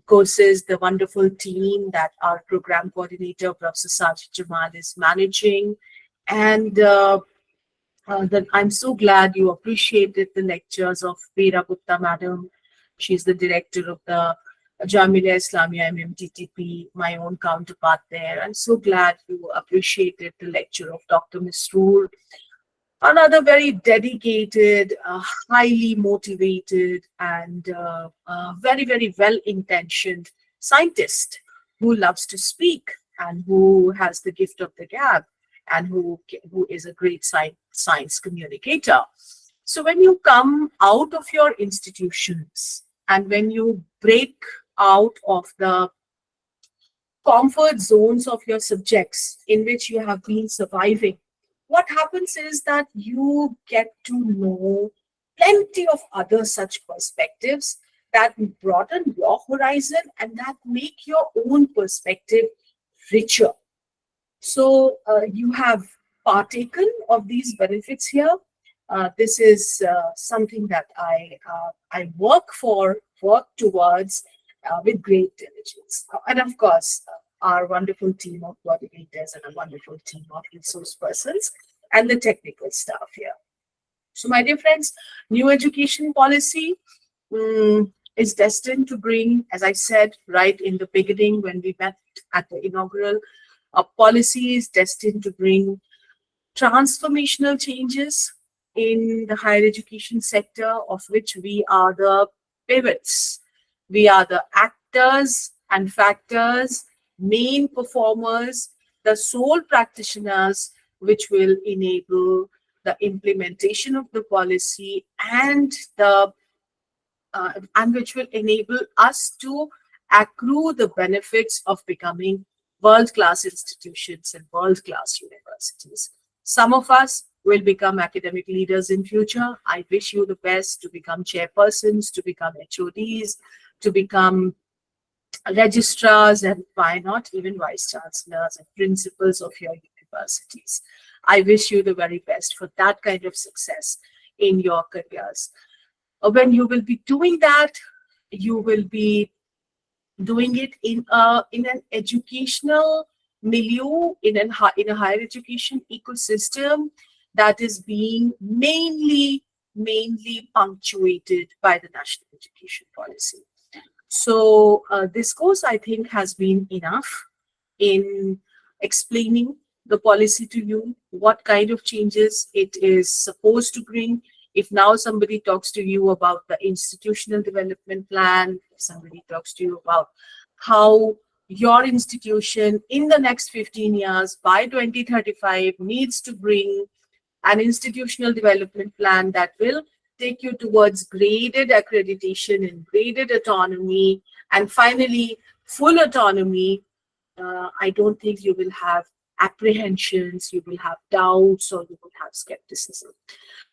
courses, the wonderful team that our program coordinator, Prof Sajid Jamal, is managing. And I'm so glad you appreciated the lectures of Veera Gupta Madam. She's the director of the Jamia Islamia MMTTP, my own counterpart there. I'm so glad you appreciated the lecture of Dr. Misroor, another very dedicated, highly motivated, and very, very well-intentioned scientist who loves to speak and who has the gift of the gab and who is a great science communicator. So when you come out of your institutions and when you break out of the comfort zones of your subjects in which you have been surviving, what happens is that you get to know plenty of other such perspectives that broaden your horizon and that make your own perspective richer. So you have partaken of these benefits here. This is something that I work towards with great diligence. And of course, our wonderful team of coordinators and a wonderful team of resource persons and the technical staff here. So my dear friends, new education policy is destined to bring, as I said right in the beginning when we met at the inaugural, a policy is destined to bring transformational changes in the higher education sector, of which we are the pivots. We are the actors and factors, main performers, the sole practitioners, which will enable the implementation of the policy and which will enable us to accrue the benefits of becoming world-class institutions and world-class universities. Some of us will become academic leaders in future. I wish you the best to become chairpersons, to become HODs, to become registrars, and why not even vice chancellors and principals of your universities. I wish you the very best for that kind of success in your careers. When you will be doing that, you will be doing it in an educational milieu, in a higher education ecosystem that is being mainly punctuated by the national education policy. So this course, I think, has been enough in explaining the policy to you, what kind of changes it is supposed to bring. If now somebody talks to you about the institutional development plan, if somebody talks to you about how your institution in the next 15 years by 2035 needs to bring an institutional development plan that will take you towards graded accreditation and graded autonomy, and finally full autonomy, I don't think you will have apprehensions, you will have doubts, or you will have skepticism.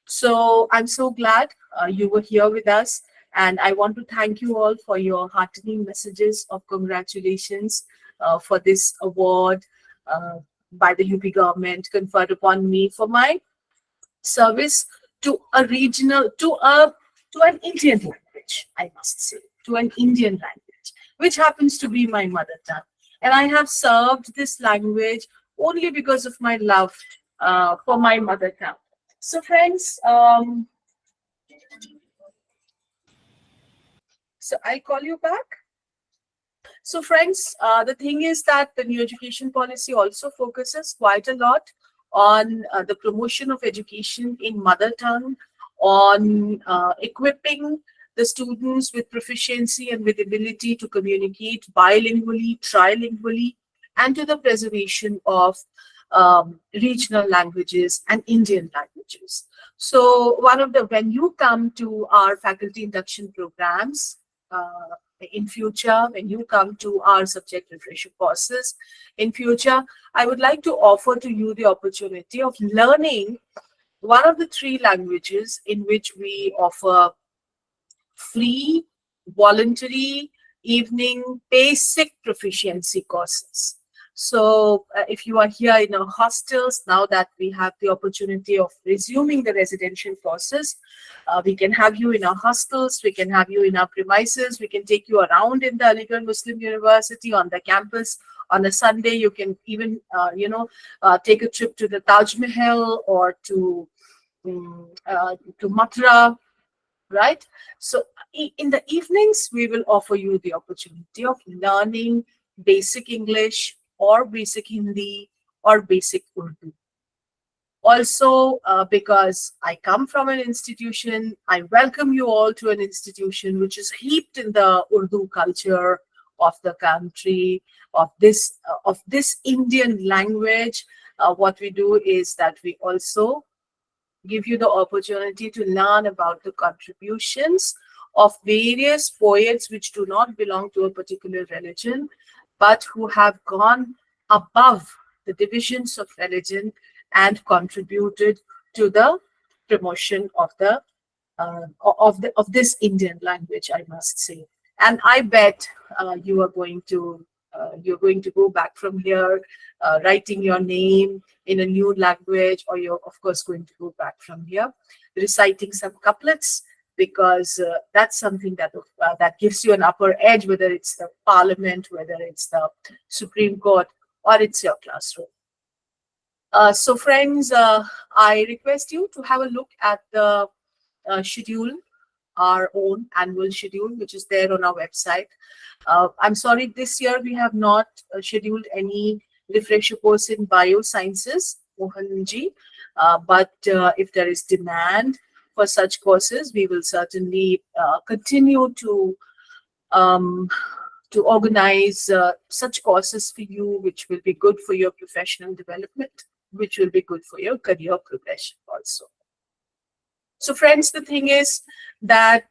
So I'm so glad you were here with us, and I want to thank you all for your heartening messages of congratulations for this award by the UP government conferred upon me for my service to a regional, to an Indian language, I must say, to an Indian language, which happens to be my mother tongue. And I have served this language only because of my love for my mother tongue. So friends, so I'll call you back. So friends, the thing is that the new education policy also focuses quite a lot on the promotion of education in mother tongue, on equipping the students with proficiency and with ability to communicate bilingually, trilingually, and to the preservation of regional languages and Indian languages. So when you come to our faculty induction programs, in future, when you come to our subject refresher courses in future, I would like to offer to you the opportunity of learning one of the 3 languages in which we offer free, voluntary, evening, basic proficiency courses. So if you are here in our hostels, now that we have the opportunity of resuming the residential courses, we can have you in our hostels, we can have you in our premises, we can take you around in the Aligarh Muslim University on the campus. On a Sunday, you can even, take a trip to the Taj Mahal or to Mathura, right? So in the evenings, we will offer you the opportunity of learning basic English or basic Hindi or basic Urdu. Also, because I come from an institution, I welcome you all to an institution which is heaped in the Urdu culture of the country, of this Indian language. What we do is that we also give you the opportunity to learn about the contributions of various poets which do not belong to a particular religion, but who have gone above the divisions of religion and contributed to the promotion of this Indian language, I must say. And I bet you are going to go back from here writing your name in a new language, or you're of course going to go back from here reciting some couplets because that's something that that gives you an upper edge, whether it's the parliament, whether it's the Supreme Court, or it's your classroom. So friends, I request you to have a look at the schedule, our own annual schedule, which is there on our website. I'm sorry, this year we have not scheduled any refresher course in biosciences, Mohanji, but if there is demand for such courses, we will certainly continue to organize such courses for you, which will be good for your professional development, which will be good for your career progression also. So friends, the thing is that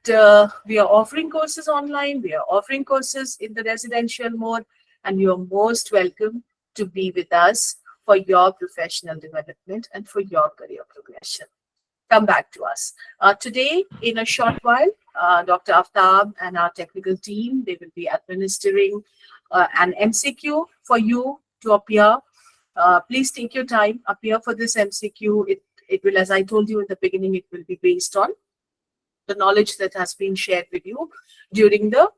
we are offering courses online, we are offering courses in the residential mode, and you are most welcome to be with us for your professional development and for your career progression. Come back to us. Today, in a short while, Dr. Aftab and our technical team, they will be administering an MCQ for you to appear. Please take your time, appear for this MCQ. It will, as I told you in the beginning, it will be based on the knowledge that has been shared with you during the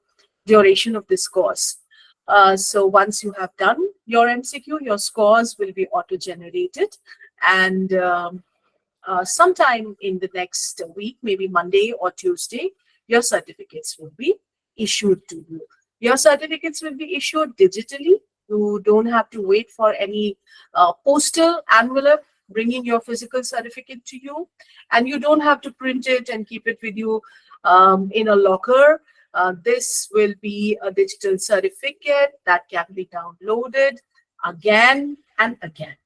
duration of this course. So once you have done your MCQ, your scores will be auto-generated, and sometime in the next week, maybe Monday or Tuesday, your certificates will be issued to you. Your certificates will be issued digitally. You don't have to wait for any postal envelope bringing your physical certificate to you, and you don't have to print it and keep it with you in a locker. This will be a digital certificate that can be downloaded again and again.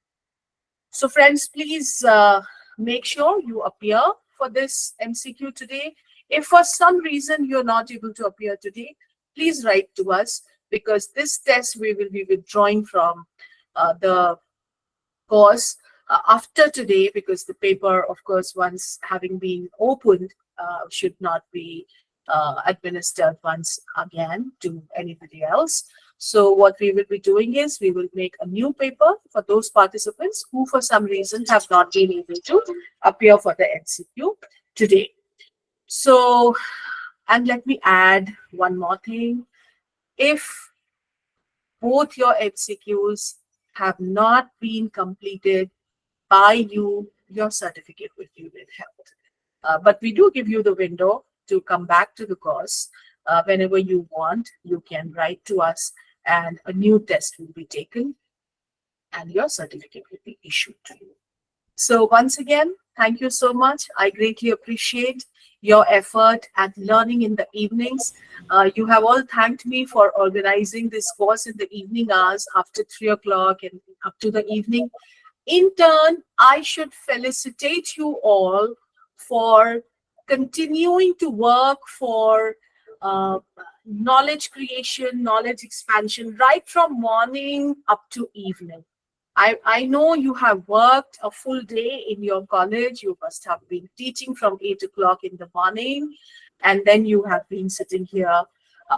So friends, please make sure you appear for this MCQ today. If for some reason you're not able to appear today, please write to us, because this test we will be withdrawing from the course after today, because the paper, of course, once having been opened, should not be administered once again to anybody else. So what we will be doing is we will make a new paper for those participants who for some reason have not been able to appear for the MCQ today. So, and let me add one more thing. If both your MCQs have not been completed by you, your certificate will be withheld. But we do give you the window to come back to the course. Whenever you want, you can write to us and a new test will be taken and your certificate will be issued to you. So once again, thank you so much. I greatly appreciate your effort at learning in the evenings. You have all thanked me for organizing this course in the evening hours after 3 o'clock and up to the evening. In turn, I should felicitate you all for continuing to work for knowledge creation, knowledge expansion, right from morning up to evening. I know you have worked a full day in your college. You must have been teaching from 8 o'clock in the morning, and then you have been sitting here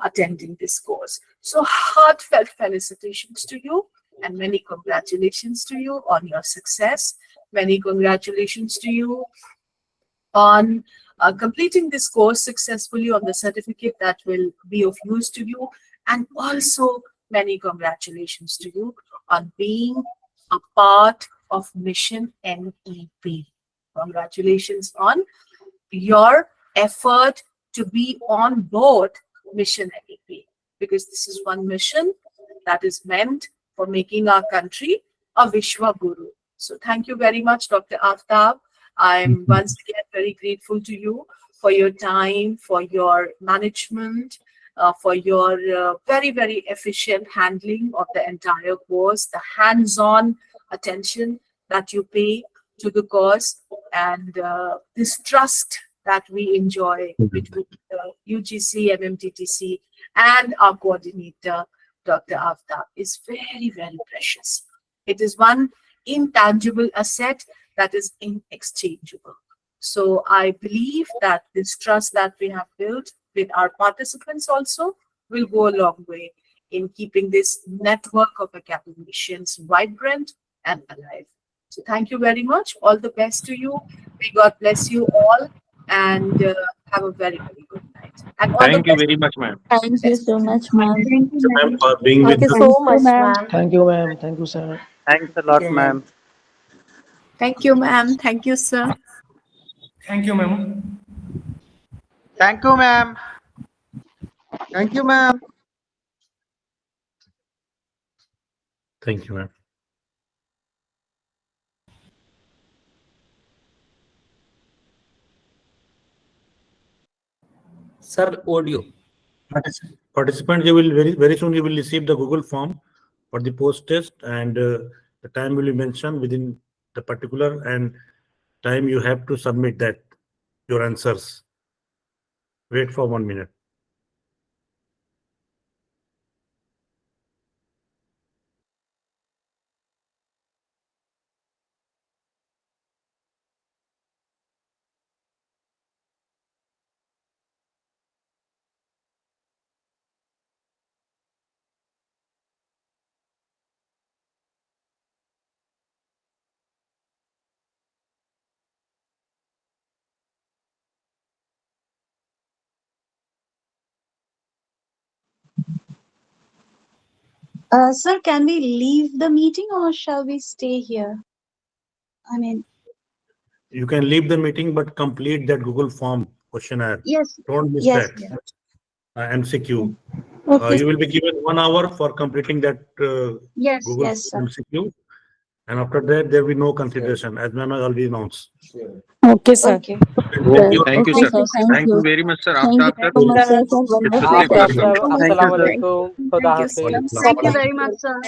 attending this course. So heartfelt felicitations to you, and many congratulations to you on your success. Many congratulations to you on completing this course successfully, on the certificate that will be of use to you. And also many congratulations to you on being a part of Mission NEP. Congratulations on your effort to be on board Mission NEP, because this is one mission that is meant for making our country a Vishwa Guru. So thank you very much, Dr. Aftab. I'm once again very grateful to you for your time, for your management, for your very, very efficient handling of the entire course, the hands-on attention that you pay to the course, and this trust that we enjoy between UGC, MMTTC, and our coordinator, Dr. Aftab, is very, very precious. It is one intangible asset that is inexchangeable. So I believe that this trust that we have built with our participants also will go a long way in keeping this network of academicians vibrant and alive. So thank you very much. All the best to you. May God bless you all. and have a very, very good night. And all the Thank you best. very much, ma'am. Thank you so much, ma'am. Thank you, ma'am, for being Thank with you us. so much, ma'am. Thank you, ma'am. Thank you, sir. Thanks a lot, ma'am. Thank you, ma'am. Thank you, sir. Thank you, ma'am. Thank you, ma'am. Thank you, ma'am. Thank you, ma'am. Sir, audio. Participants, you will very soon you will receive the Google form for the post test, and the time will be mentioned within the particular and time you have to submit that your answers. Wait for 1 minute. Sir, can we leave the meeting or shall we stay here? I mean, You can leave the meeting, but complete that Google form questionnaire. yes, Don't miss yes. that. MCQ. Okay. You will be given 1 hour for completing that Yes, Google yes, sir. MCQ, and after that there will be no consideration, as ma'am has already announced. Okay, sir. Okay. Thank you. Thank you, Okay, sir. sir. Thank you very much, sir. Thank you After so much, sir, for wonderful Safe After, journey. sir. information. Assalamualaikum. Khuda Thank you, sir. Hafiz. Thank you very much, sir.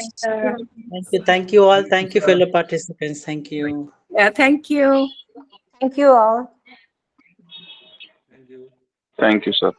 Thank you all. Thank you, fellow participants. Thank you. Yeah, thank you. Thank you all. Thank you, sir.